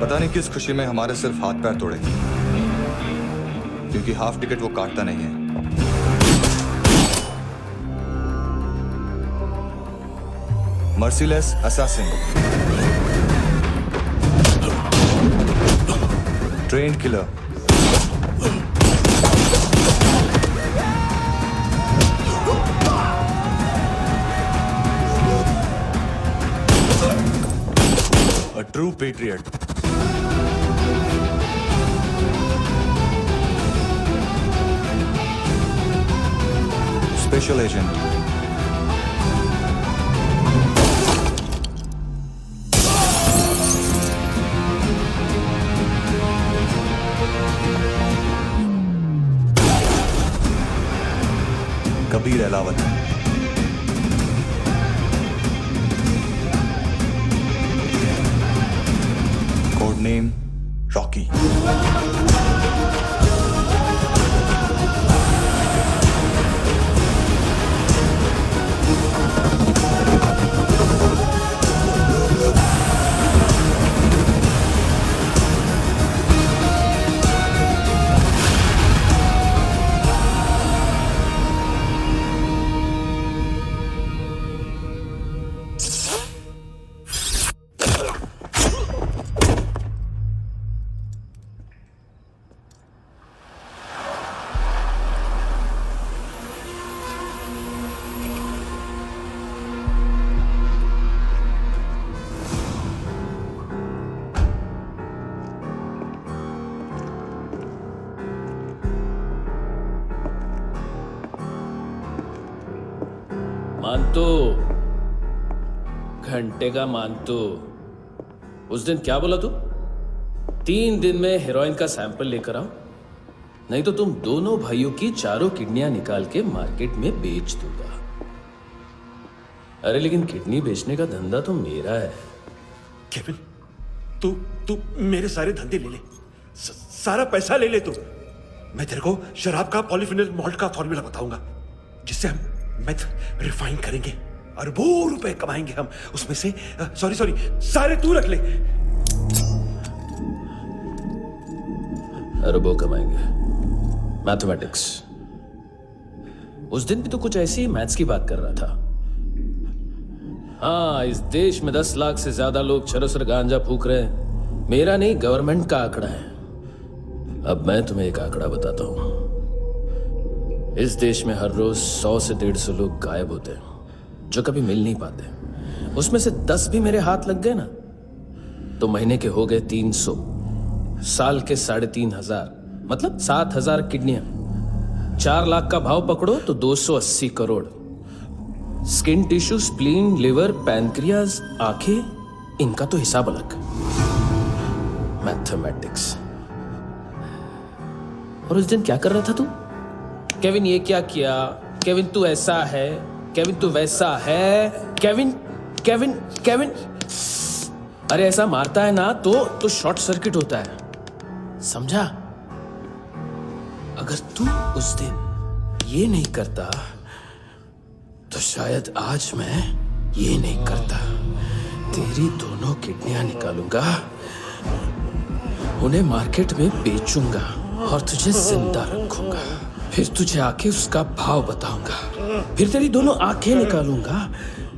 पता नहीं किस खुशी में हमारे सिर्फ हाथ पैर तोड़े, क्योंकि हाफ टिकट वो काटता नहीं है। Merciless assassin, trained killer, a true patriot. Special agent. Kabir Alawat. Code name Rocky. मानतो, घंटे का मानतो, उस दिन क्या बोला तू? 3 दिन में हेरोइन का सैंपल लेकर आओ, नहीं तो तुम दोनों भाइयों की चारों किडनियां निकाल के मार्केट में बेच दूंगा। अरे लेकिन किडनी बेचने का धंधा तो मेरा है। केविन, तू मेरे सारे धंधे ले ले, सारा पैसा ले ले तू। मैं तेरे को शराब का पॉलीफिनल मॉल्ट का फॉर्मूला बताऊंगा, जिससे हम मेथ रिफाइन करेंगे, अरबों रुपए कमाएंगे हम उसमें से। सॉरी सारे तू रख ले। अरबों कमाएंगे, मैथमेटिक्स। उस दिन भी तो कुछ ऐसी मैथ्स की बात कर रहा था। हाँ, इस देश में 10 लाख से ज्यादा लोग चरस और गांजा फूक रहे हैं। मेरा नहीं, गवर्नमेंट का आंकड़ा है। अब मैं तुम्हें एक आंकड़ा बताता हूं। इस देश में हर रोज 100 से 150 लोग गायब होते हैं, जो कभी मिल नहीं पाते। उसमें से 10 भी मेरे हाथ लग गए ना, तो महीने के हो गए 300, साल के 3,500, मतलब 7,000 किडनियां। 4 लाख का भाव पकड़ो तो 280 crore. Skin tissue, spleen, liver, pancreas, आंखें, इनका तो हिसाब अलग। मैथमेटिक्स। और उस दिन क्या कर रहा था तू? केविन ये क्या किया, केविन तू ऐसा है, केविन तू वैसा है, केविन केविन केविन। अरे ऐसा मारता है ना तो शॉर्ट सर्किट होता है, समझा? अगर तू उस दिन ये नहीं करता तो शायद आज मैं ये नहीं करता। तेरी दोनों किडनियां निकालूंगा, उन्हें मार्केट में बेचूंगा और तुझे जिंदा रखूंगा। फिर तुझे आके उसका भाव बताऊंगा। फिर तेरी दोनों आंखें निकालूंगा,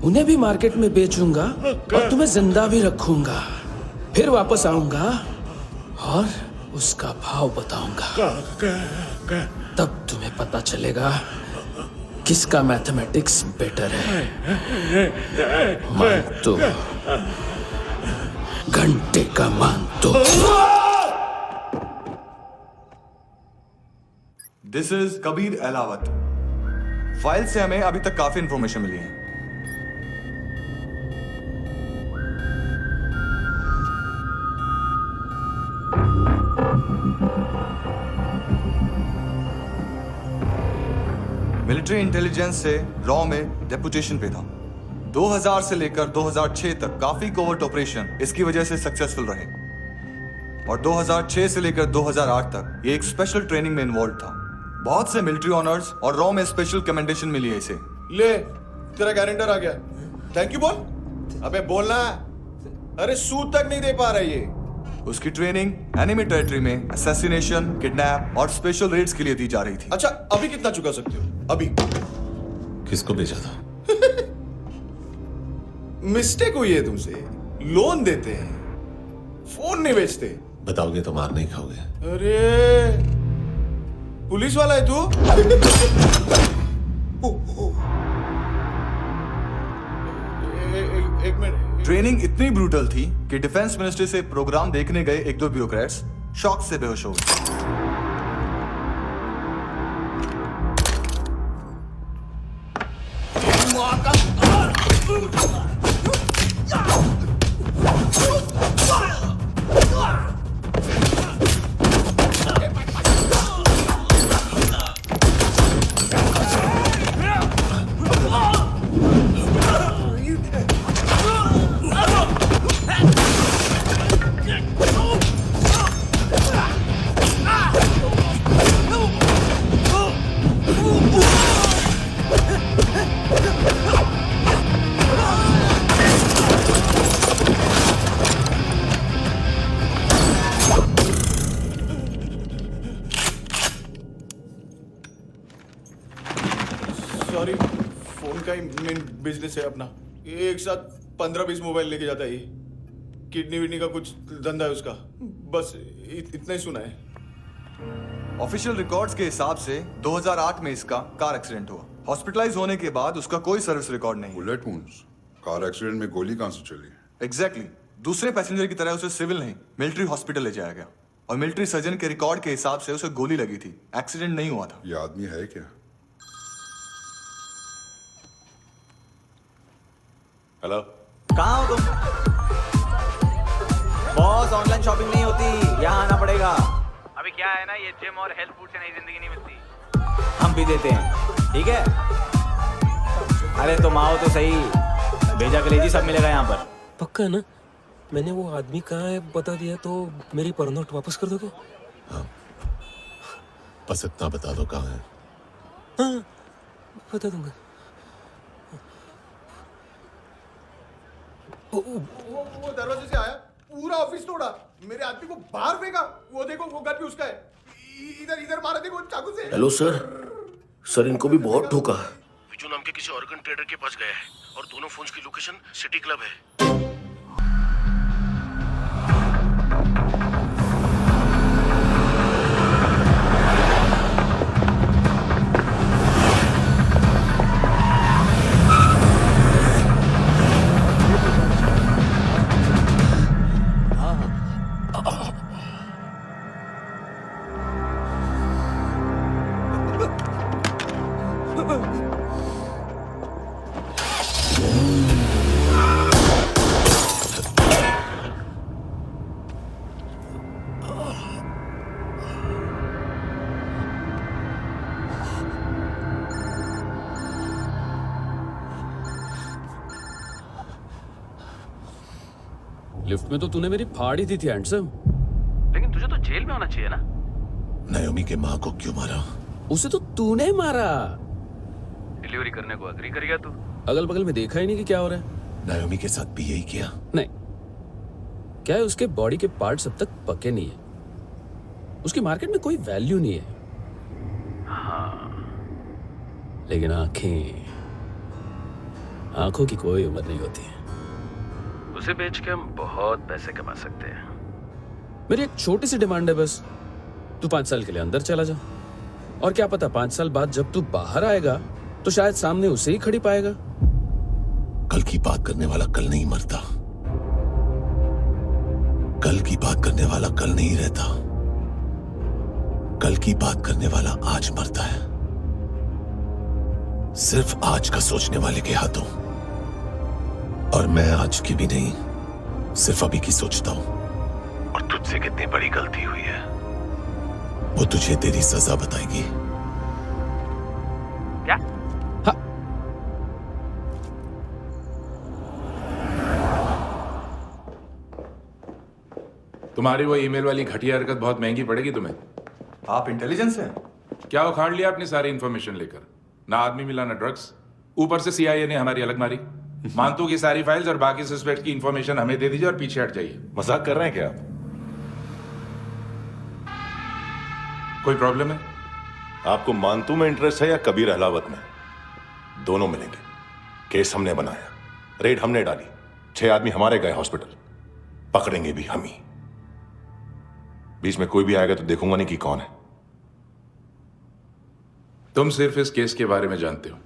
उन्हें भी मार्केट में बेचूंगा और तुम्हें जिंदा भी रखूंगा। फिर वापस आऊंगा और उसका भाव बताऊंगा। तब तुम्हें पता चलेगा किसका मैथमेटिक्स बेटर है। मानतो, घंटे का मानतो। This is Kabir Ahlawat. File से हमें अभी तक काफी इंफॉर्मेशन मिली है। मिलिट्री इंटेलिजेंस से रॉ में डेपुटेशन पे था। 2000 से लेकर 2006 तक काफी कोवर्ट ऑपरेशन इसकी वजह से सक्सेसफुल रहे, और 2006 से लेकर 2008 तक ये एक स्पेशल ट्रेनिंग में इन्वॉल्व था। बहुत से मिलिट्री ऑनर्स और रॉ में स्पेशल कमेंडेशन मिली है इसे। ले, तेरा गारंटर आ गया। थैंक यू बोल। अबे बोलना। अरे सूद तक नहीं दे पा रहा ये। उसकी ट्रेनिंग एनिमी टेरिटरी में असैसिनेशन, किडनैप और स्पेशल रेड्स के लिए दी जा रही थी। अच्छा, अभी कितना चुका सकते हो? अभी किसको भेजा था? मिस्टेक हुई है तुमसे। लोन देते हैं, फोन नहीं बेचते। बताओगे तो मार नहीं खाओगे। अरे पुलिस वाला है तू? एक मिनट। ट्रेनिंग इतनी ब्रूटल थी कि डिफेंस मिनिस्ट्री से प्रोग्राम देखने गए एक दो ब्यूरोक्रेट्स शॉक से बेहोश हो गए। सॉरी, फोन का ही मेन बिजनेस है अपना। एक साथ 15-20 मोबाइल लेके जाता है ये। किडनी विडनी का कुछ धंधा है उसका। बस इतना ही सुना है। ऑफिशियल रिकॉर्ड्स के हिसाब से 2008 में इसका कार एक्सीडेंट हुआ। हॉस्पिटलाइज होने के बाद उसका कोई सर्विस रिकॉर्ड नहीं। Bullet wounds. कार एक्सीडेंट में गोली कहां से चली? एग्जैक्टली। दूसरे पैसेंजर की तरह उसे सिविल नहीं, मिलिट्री हॉस्पिटल ले जाया गया और मिलिट्री सर्जन के रिकॉर्ड के हिसाब से उसे गोली लगी थी। एक्सीडेंट नहीं हुआ था। ये आदमी है क्या? हेलो, कहाँ हो तुम? बॉस, ऑनलाइन शॉपिंग नहीं होती, यहाँ आना पड़ेगा। अभी क्या है ना, ये जिम और हेल्थ फूड से नई जिंदगी नहीं मिलती। हम भी देते हैं, ठीक है? अरे तुम आओ तो सही, भेजा कलेजी सब मिलेगा यहाँ पर। पक्का ना? मैंने वो आदमी कहाँ है बता दिया तो मेरी परनोट वापस कर दोगे? हाँ, बस इतना बता दो कहाँ है। हाँ, बता दूंगा। वो दरवाजे से आया, पूरा ऑफिस तोड़ा, मेरे आदमी को बाहर फेंका। वो देखो, वो गन भी उसका है। इधर इधर मारा, देखो चाकू से। हेलो सर, सर इनको भी बहुत ठोका। विजू नाम के किसी ऑर्गन ट्रेडर के पास गया है और दोनों फोन्स की लोकेशन सिटी क्लब है। लिफ्ट में तो तूने मेरी फाड़ ही दी थी हैंडसम। लेकिन तुझे तो जेल में होना चाहिए ना। नायोमी के माँ को क्यों मारा? उसे तो तूने मारा। डिलीवरी करने को अग्री कर गया तू। अगल बगल में देखा ही नहीं कि क्या हो रहा है। नायोमी के साथ भी यही किया? नहीं, क्या है उसके बॉडी के पार्ट्स अब तक पके नहीं है, उसकी मार्केट में कोई वैल्यू नहीं है। हाँ, लेकिन आंखों की कोई उम्र नहीं होती। उसे बेच के हम बहुत पैसे कमा सकते हैं। मेरी एक छोटी सी डिमांड है बस, तू 5 साल के लिए अंदर चला जा, और क्या पता 5 साल बाद जब तू बाहर आएगा तो शायद सामने उसे ही खड़ी पाएगा। कल की बात करने वाला कल नहीं मरता, कल की बात करने वाला कल नहीं रहता, कल की बात करने वाला आज मरता है। सिर्फ आज का सोचने वाले के हाथों। और मैं आज की भी नहीं, सिर्फ अभी की सोचता हूं। और तुझसे कितनी बड़ी गलती हुई है वो तुझे तेरी सजा बताएगी। क्या? हाँ। तुम्हारी वो ईमेल वाली घटिया हरकत बहुत महंगी पड़ेगी तुम्हें। आप इंटेलिजेंस हैं? क्या उखाड़ लिया अपनी सारी इंफॉर्मेशन लेकर? ना आदमी मिला ना ड्रग्स, ऊपर से सीआईए ने हमारी अलग मारी। मानतू की सारी फाइल्स और बाकी सस्पेक्ट की इंफॉर्मेशन हमें दे दीजिए और पीछे हट जाइए। मजाक कर रहे हैं क्या आप? कोई प्रॉब्लम है? आपको मानतू में इंटरेस्ट है या कबीर अहलावत में? दोनों मिलेंगे। केस हमने बनाया, रेड हमने डाली, 6 आदमी हमारे गए हॉस्पिटल, पकड़ेंगे भी हम ही। बीच में कोई भी आएगा तो देखूंगा नहीं कि कौन है। तुम सिर्फ इस केस के बारे में जानते हो,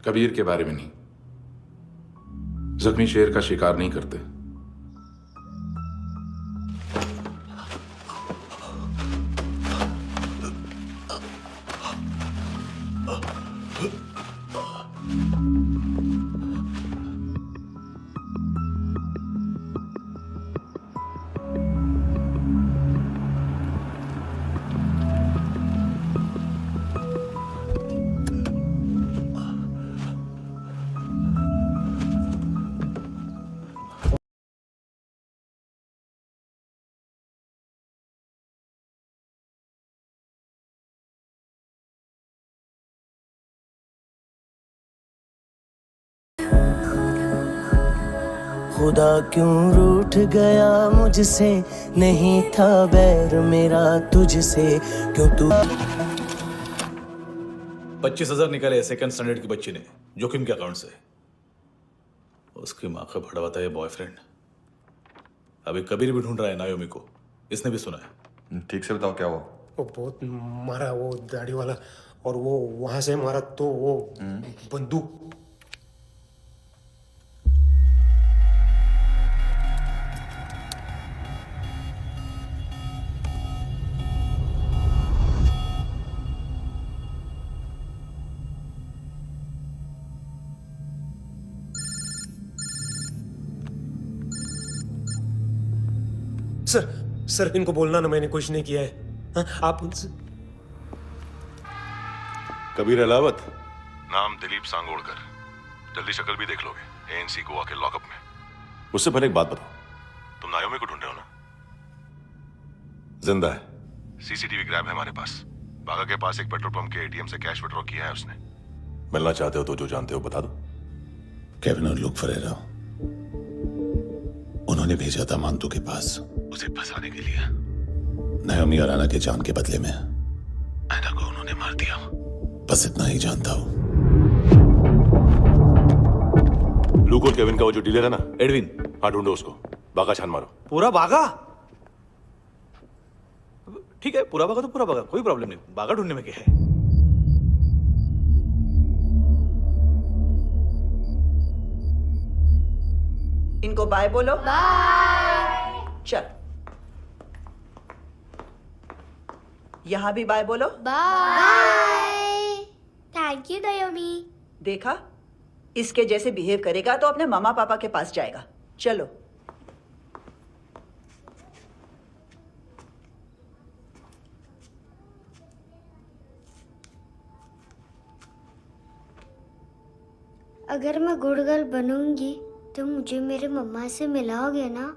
कबीर के बारे में नहीं। जख्मी शेर का शिकार नहीं करते। खुदा क्यों रूठ गया मुझसे, नहीं था बैर मेरा तुझसे, क्यों तू 25,000 निकाले सेकंड स्टैंडर्ड की बच्ची ने जोखिम के अकाउंट से। उसकी माँ का भड़वा था ये बॉयफ्रेंड। अभी कबीर भी ढूंढ रहा है नायोमी को, इसने भी सुना है। ठीक से बताओ क्या हुआ? वो बहुत मारा, वो दाढ़ी वाला, और वो वहां से मारा तो वो बंदूक। सर इनको बोलना ना मैंने कुछ नहीं किया है। हाँ, आप उनसे। कबीर अहलावत, नाम दिलीप सांगोड़कर। जल्दी शक्ल भी देख लोगे, एएनसी गोवा के लॉकअप में। उससे पहले एक बात बताओ, तुम नायोमी को ढूंढ रहे हो ना? जिंदा है, सीसीटीवी ग्रैब है हमारे पास। बागा के पास एक पेट्रोल पंप के एटीएम से कैश विड्रॉ किया है उसने। मिलना चाहते हो तो जो जानते हो बता दो। केविन और लुक फरेरा, उन्होंने भेजा था मानतू के पास उसे फंसाने के लिए। नायोमी और आना के जान के बदले में आना को उन्होंने मार दिया। बस इतना ही जानता हूं। लूक और केविन का वो जो डीलर है ना, एडविन, हाँ ढूंढो उसको। बागा छान मारो। पूरा बागा? ठीक है, पूरा बागा तो पूरा बागा, कोई प्रॉब्लम नहीं। बागा ढूंढने में क्या है? इनको बाय बोलो। बाय। चल, यहां भी बाय बोलो। बाय। Thank you नायोमी। देखा, इसके जैसे बिहेव करेगा तो अपने मामा पापा के पास जाएगा। चलो। अगर मैं गुड गर्ल बनूंगी तो मुझे मेरे मम्मा से मिलाओगे ना?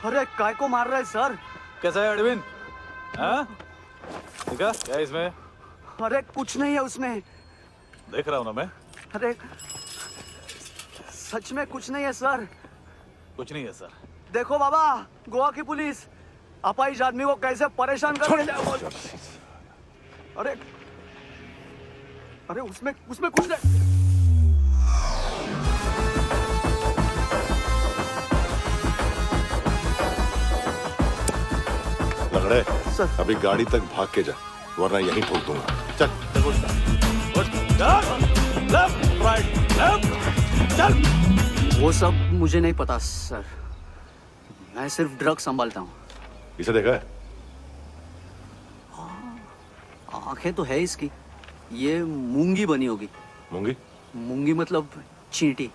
अरे काय को मार रहा है सर? कैसा है एडविन? हाँ? देखा क्या है इसमें? अरे कुछ नहीं है उसमें। देख रहा हूं ना मैं। अरे सच में कुछ नहीं है सर। कुछ नहीं है सर। देखो बाबा, गोवा की पुलिस अपाहिज आदमी को कैसे परेशान कर रही है। अरे अरे उसमें कुछ नहीं। लंगड़े, अभी गाड़ी तक भाग के जा, वरना यहीं ठोक दूंगा। चल। वो सब मुझे नहीं पता सर, मैं सिर्फ ड्रग संभालता हूँ। इसे देखा है? आंखें तो है इसकी, ये मूंगी बनी होगी। मूंगी? मूंगी मतलब चींटी।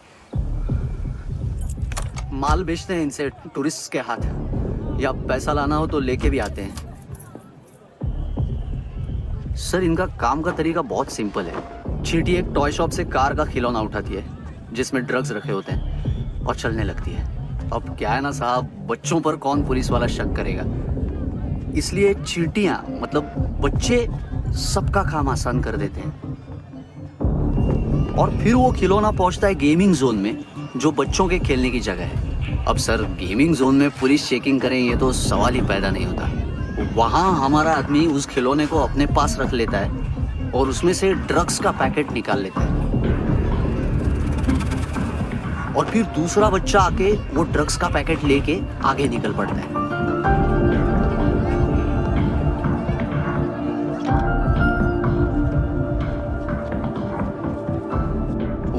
माल बेचते हैं इनसे टूरिस्ट के हाथ। या पैसा लाना हो तो लेके भी आते हैं। सर इनका काम का तरीका बहुत सिंपल है। चींटी एक टॉय शॉप से कार का खिलौना उठाती है जिसमें ड्रग्स रखे होते हैं और चलने लगती है। अब क्या है ना साहब, बच्चों पर कौन पुलिस वाला शक करेगा, इसलिए चींटियां मतलब बच्चे सबका काम आसान कर देते हैं। और फिर वो खिलौना पहुंचता है गेमिंग जोन में, जो बच्चों के खेलने की जगह है। अब सर गेमिंग जोन में पुलिस चेकिंग करें ये तो सवाल ही पैदा नहीं होता। वहां हमारा आदमी उस खिलौने को अपने पास रख लेता है और उसमें से ड्रग्स का पैकेट निकाल लेता है और फिर दूसरा बच्चा आके वो ड्रग्स का पैकेट लेके आगे निकल पड़ता है।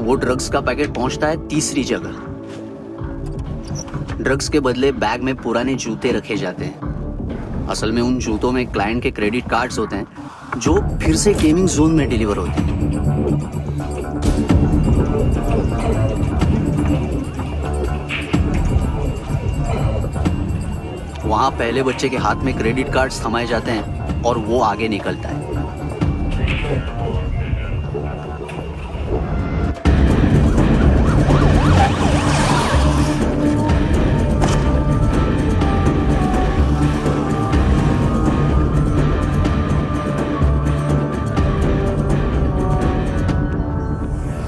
वो ड्रग्स का पैकेट पहुंचता है तीसरी जगह। ड्रग्स के बदले बैग में पुराने जूते रखे जाते हैं। असल में उन जूतों में क्लाइंट के क्रेडिट कार्ड्स होते हैं जो फिर से गेमिंग जोन में डिलीवर होते हैं। वहां पहले बच्चे के हाथ में क्रेडिट कार्ड्स थमाए जाते हैं और वो आगे निकलता है।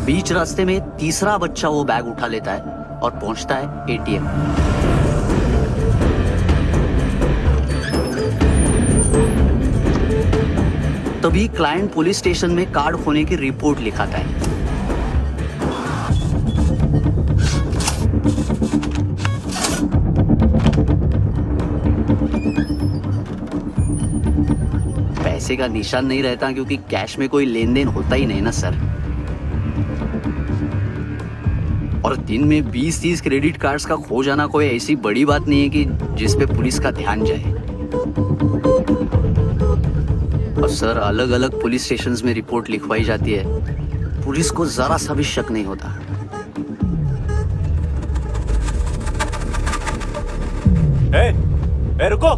बीच रास्ते में तीसरा बच्चा वो बैग उठा लेता है और पहुंचता है एटीएम। तभी क्लाइंट पुलिस स्टेशन में कार्ड खोने की रिपोर्ट लिखाता है। पैसे का निशान नहीं रहता क्योंकि कैश में कोई लेन देन होता ही नहीं ना सर। और दिन में 20-30 क्रेडिट कार्ड्स का खो जाना कोई ऐसी बड़ी बात नहीं है कि जिस पे पुलिस का ध्यान जाए। और सर अलग अलग पुलिस स्टेशंस में रिपोर्ट लिखवाई जाती है, पुलिस को जरा सा भी शक नहीं होता। ए, रुको।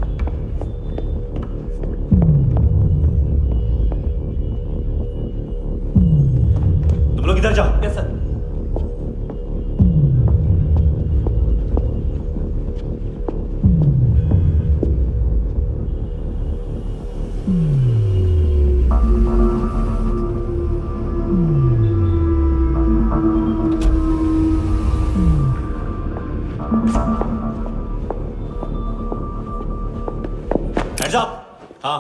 तुम लोग इधर जाओ। Yes sir. Hands up! हाँ।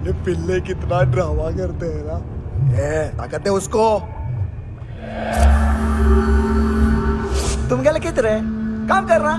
ये पिल्ले कितना ड्रामा करते हैं ना। ताकत है उसको। तुम क्या लिखते रहे? काम कर रहा।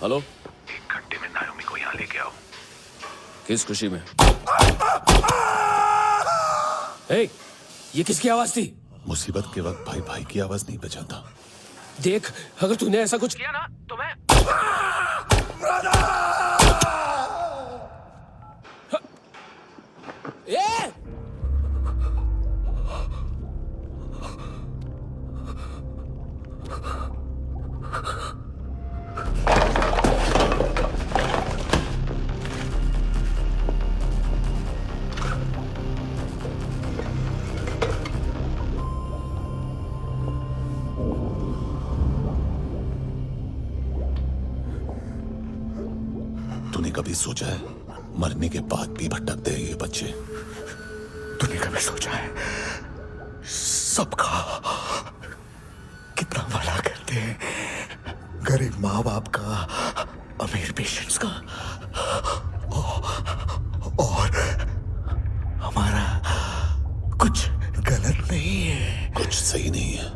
हेलो, 1 घंटे में नायोमी को यहाँ लेके आओ। किस खुशी में? ए, ये किसकी आवाज थी? मुसीबत के वक्त भाई भाई की आवाज नहीं बचाता। देख, अगर तूने ऐसा कुछ किया ना तो मैं ए! तूने कभी सोचा है मरने के बाद भी भटकते हैं ये बच्चे? तूने कभी सोचा है सबका कितना भला करते हैं? गरीब माँ बाप का, अमीर पेशेंट्स का, और हमारा कुछ गलत नहीं है। कुछ सही नहीं है।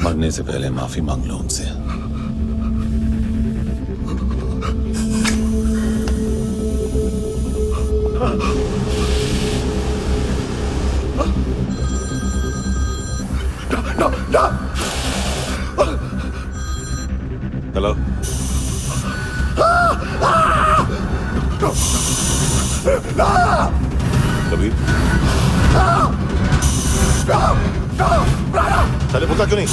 मरने से पहले माफी मांग लो उनसे। हेलो, कबीर, चले बोलता क्यों नहीं?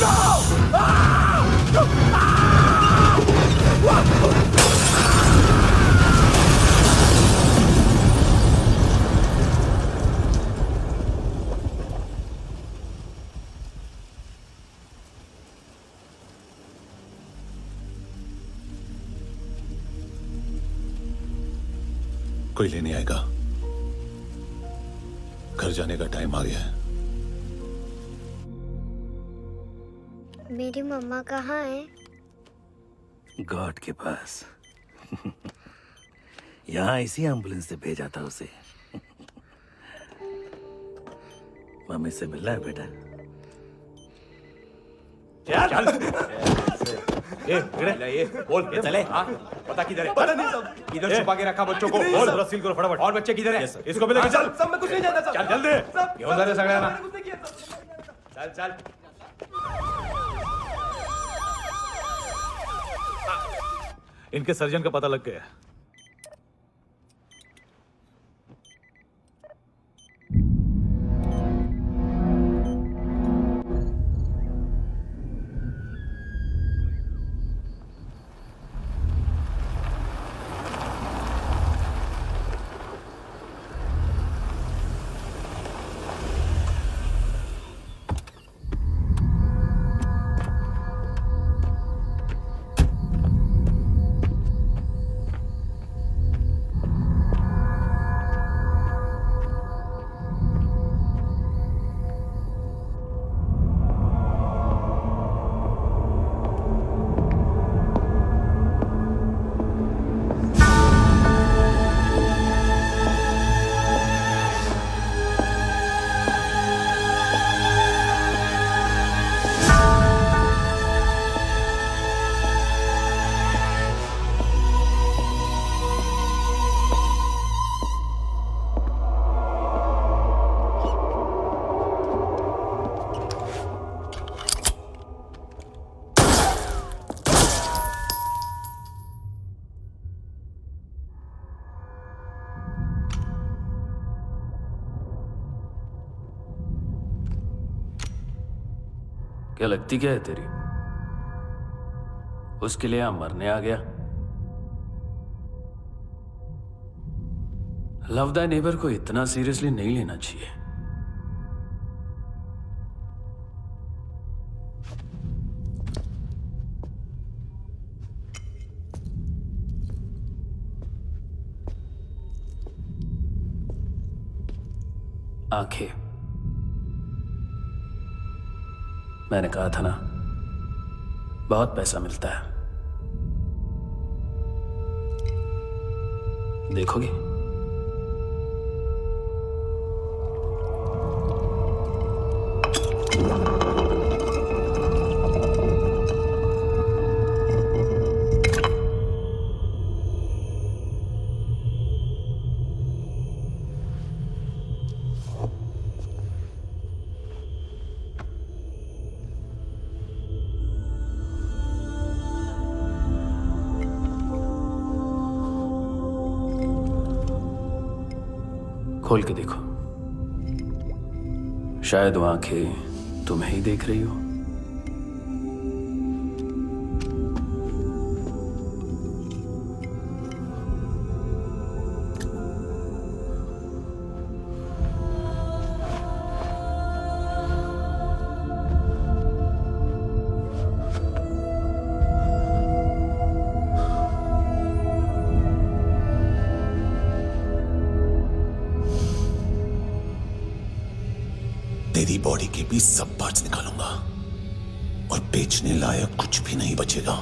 कोई लेने आएगा? घर जाने का टाइम आ गया है। मेरी मम्मा कहाँ है? गॉड के पास। यहाँ इसी एम्बुलेंस से भेजा था उसे। मम्मी से मिलना है बेटा। चल ये बोल ये चले। हाँ पता किधर है? पता नहीं सब इधर छुपा के रखा बच्चों को। बोल पूरा सील करो फटाफट। और बच्चे किधर है? इसको भी लेके चल। सब मैं कुछ नहीं जानता। चल जल्दी घेऊन जा रे सगळ्यांना। चल चल इनके सर्जन का पता लग गया। क्या लगती क्या है तेरी? उसके लिए यहां मरने आ गया? लव द नेबर को इतना सीरियसली नहीं लेना चाहिए। आंखें, मैंने कहा था ना, बहुत पैसा मिलता है। देखोगी? खोल के देखो, शायद वो आंखें तुम्हें ही देख रही हो। तेरी बॉडी के भी सब पार्ट्स निकालूंगा और बेचने लायक कुछ भी नहीं बचेगा।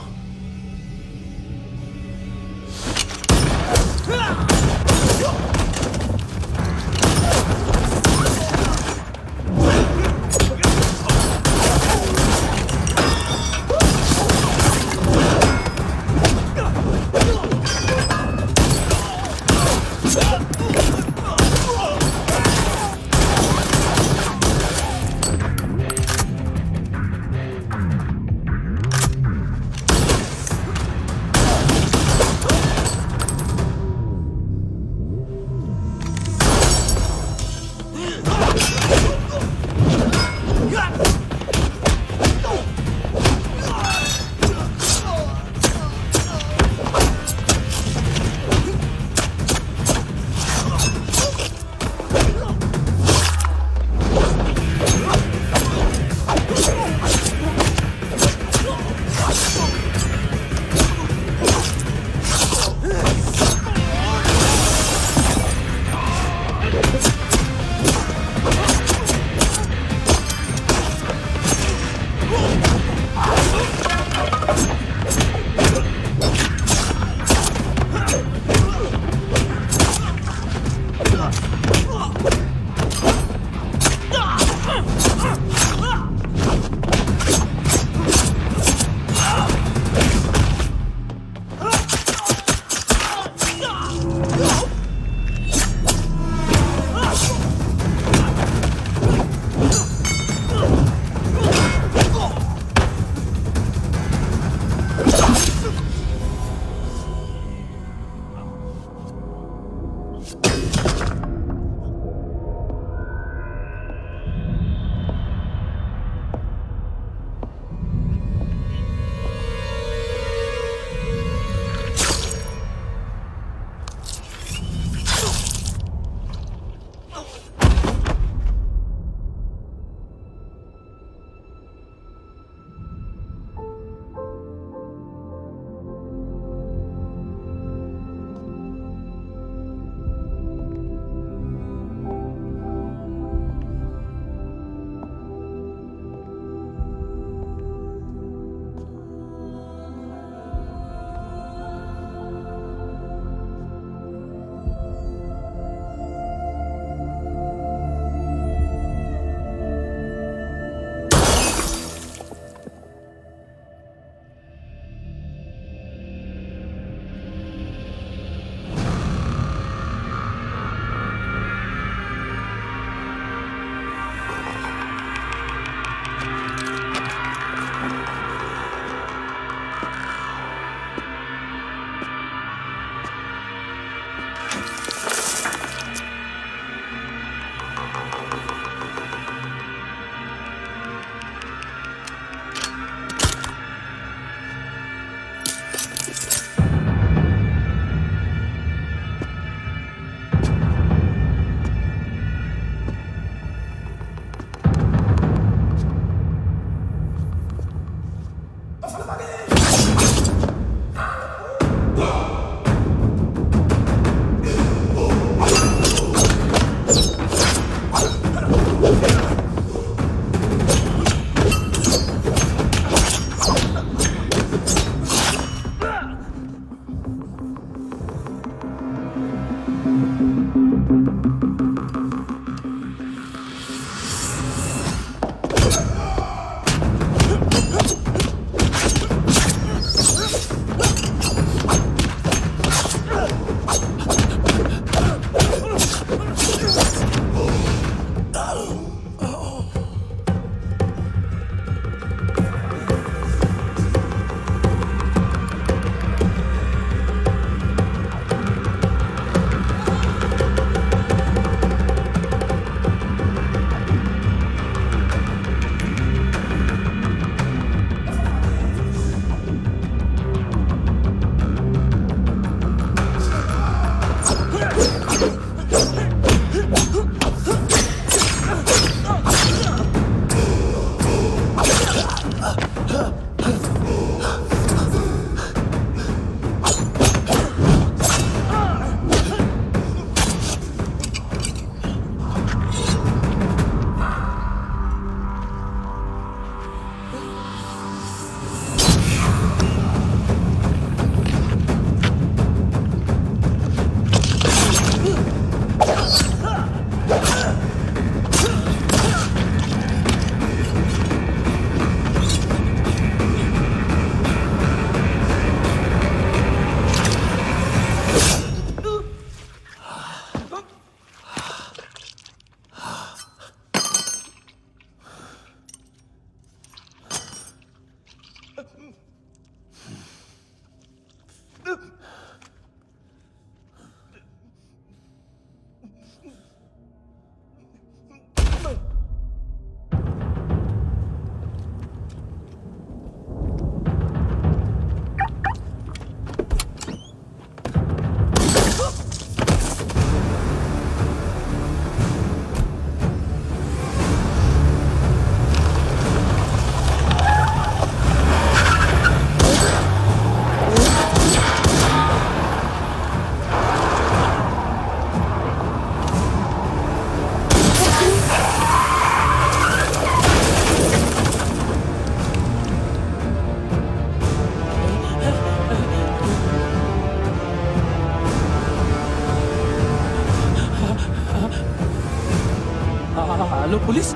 Hello police.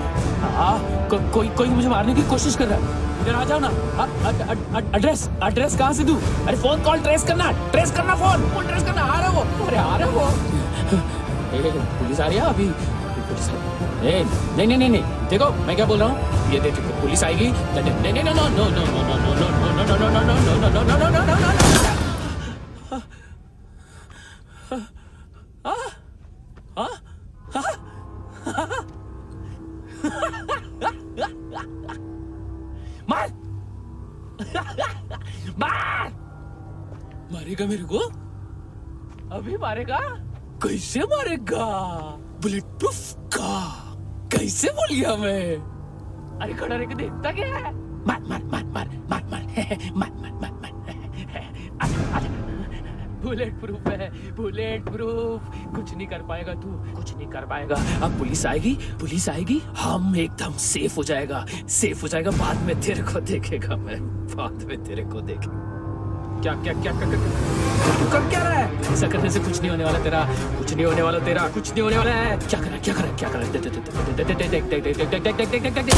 कोई मुझे मारने की कोशिश कर रहा है, इधर आ जाओ ना। एड्रेस कहाँ से दूं? अरे फोन कॉल ट्रेस करना फोन ट्रेस करना। आ रहा वो, अरे आ रहा वो। पुलिस आ रही है अभी पुलिस। नहीं, देखो मैं क्या बोल रहा हूँ, ये देखो पुलिस आएगी। मारेगा मेरे को? अभी मारेगा? कैसे मारेगा? बुलेट प्रूफ का कैसे बोल गया मैं? अरे खड़ा रह के देखता क्या है? मार बुलेट प्रूफ है, बुलेट प्रूफ। कुछ नहीं कर पाएगा तू, कुछ नहीं कर पाएगा। अब पुलिस आएगी, हम एकदम सेफ हो जाएगा। बाद में तेरे को देखेगा मैं, बाद में तेरे को देखेगा। क्या कर क्या रहा है? ऐसा करने से कुछ नहीं होने वाला तेरा, कुछ नहीं होने वाला है। क्या कर रहा है? देख।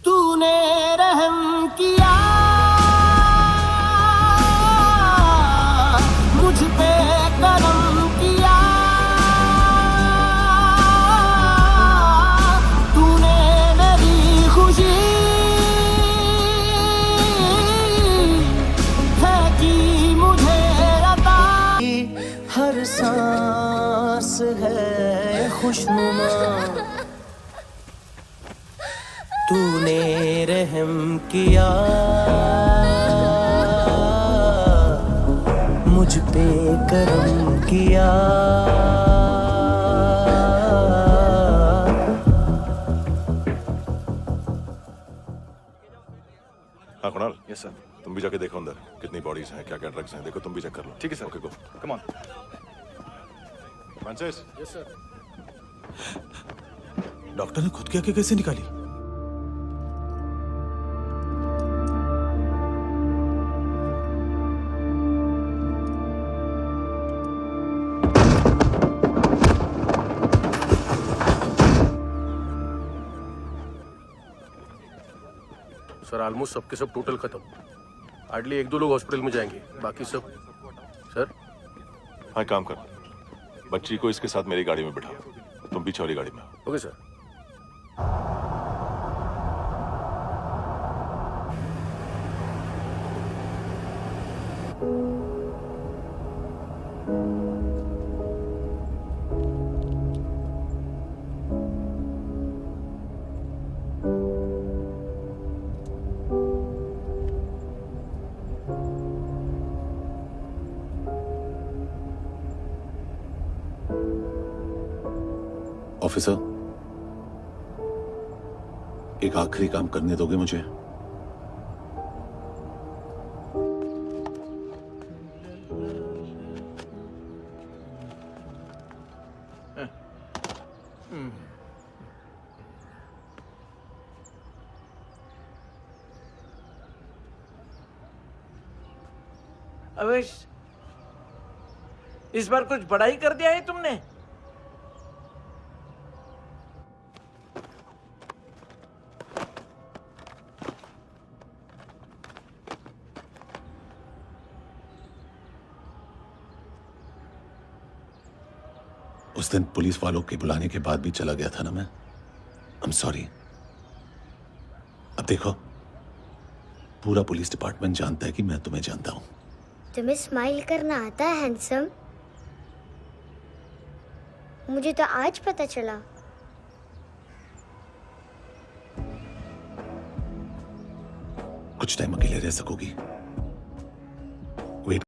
तूने रहम किया मुझ पे, करम किया तूने, मेरी खुशी है कि मुझे अता। हर सांस है खुशनुमा, तूने रहम किया मुझ पे, करम किया। हाँ कुणाल। Yes sir. तुम भी जाके देखो अंदर कितनी बॉडीज हैं, क्या क्या ड्रग्स हैं, देखो तुम भी चेक कर लो। ठीक है sir. Okay go, come on. Francis. Yes sir. Doctor ने खुद की आंखें कैसे निकाली? सर ऑलमोस्ट सबके सब टोटल खत्म। हार्डली 1-2 लोग हॉस्पिटल में जाएंगे, बाकी सब। सर हाँ, काम कर, बच्ची को इसके साथ मेरी गाड़ी में बिठा, तुम पीछे वाली गाड़ी में। Okay sir. ऑफिसर, एक आखिरी काम करने दोगे मुझे? अवेश, इस बार कुछ बड़ा ही कर दिया है तुमने। उस दिन पुलिस वालों के बुलाने के बाद भी चला गया था ना मैं। I am sorry. अब देखो, पूरा पुलिस डिपार्टमेंट जानता है कि मैं तुम्हें जानता हूं। तुम्हें स्माइल करना आता है हैंडसम? मुझे तो आज पता चला। कुछ टाइम अकेले रह सकोगी? वेट।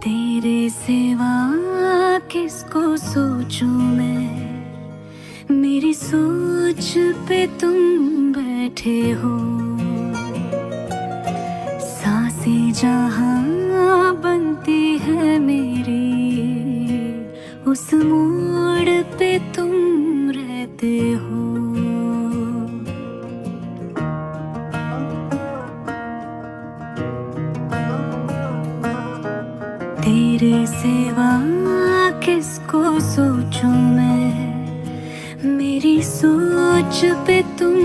तेरे सिवा किसको सोचूं मैं, मेरी सोच पे तुम बैठे हो। सांसें जहां बनती है मेरी, उस मोड़ पे तुम रहते हो। तेरे सिवा किसको सोचूं मैं, मेरी सोच पे तुम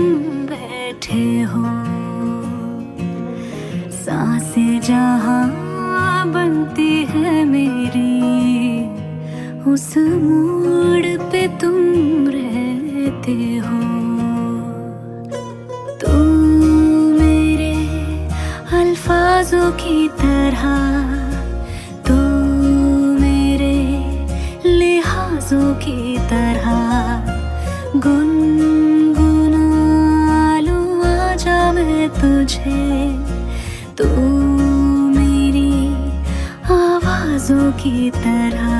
बैठे हो। जहां बनती है मेरी, उस मोड़ पे तुम रहते हो। तुम मेरे अल्फाजों की तरह, तो मेरे लिहाजों की तरह गुनगुना लूं आजा मैं तुझे, तू मेरी आवाजों की तरह।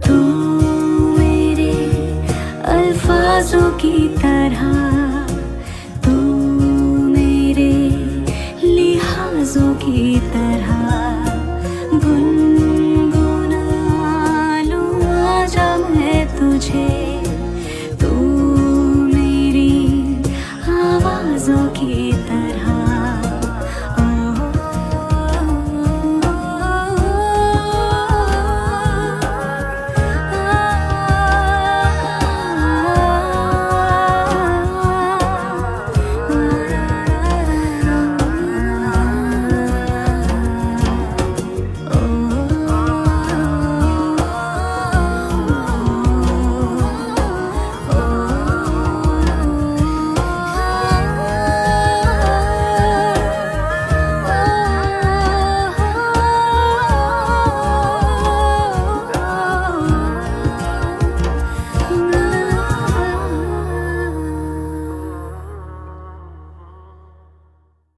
तू मेरे अल्फाजों की तरह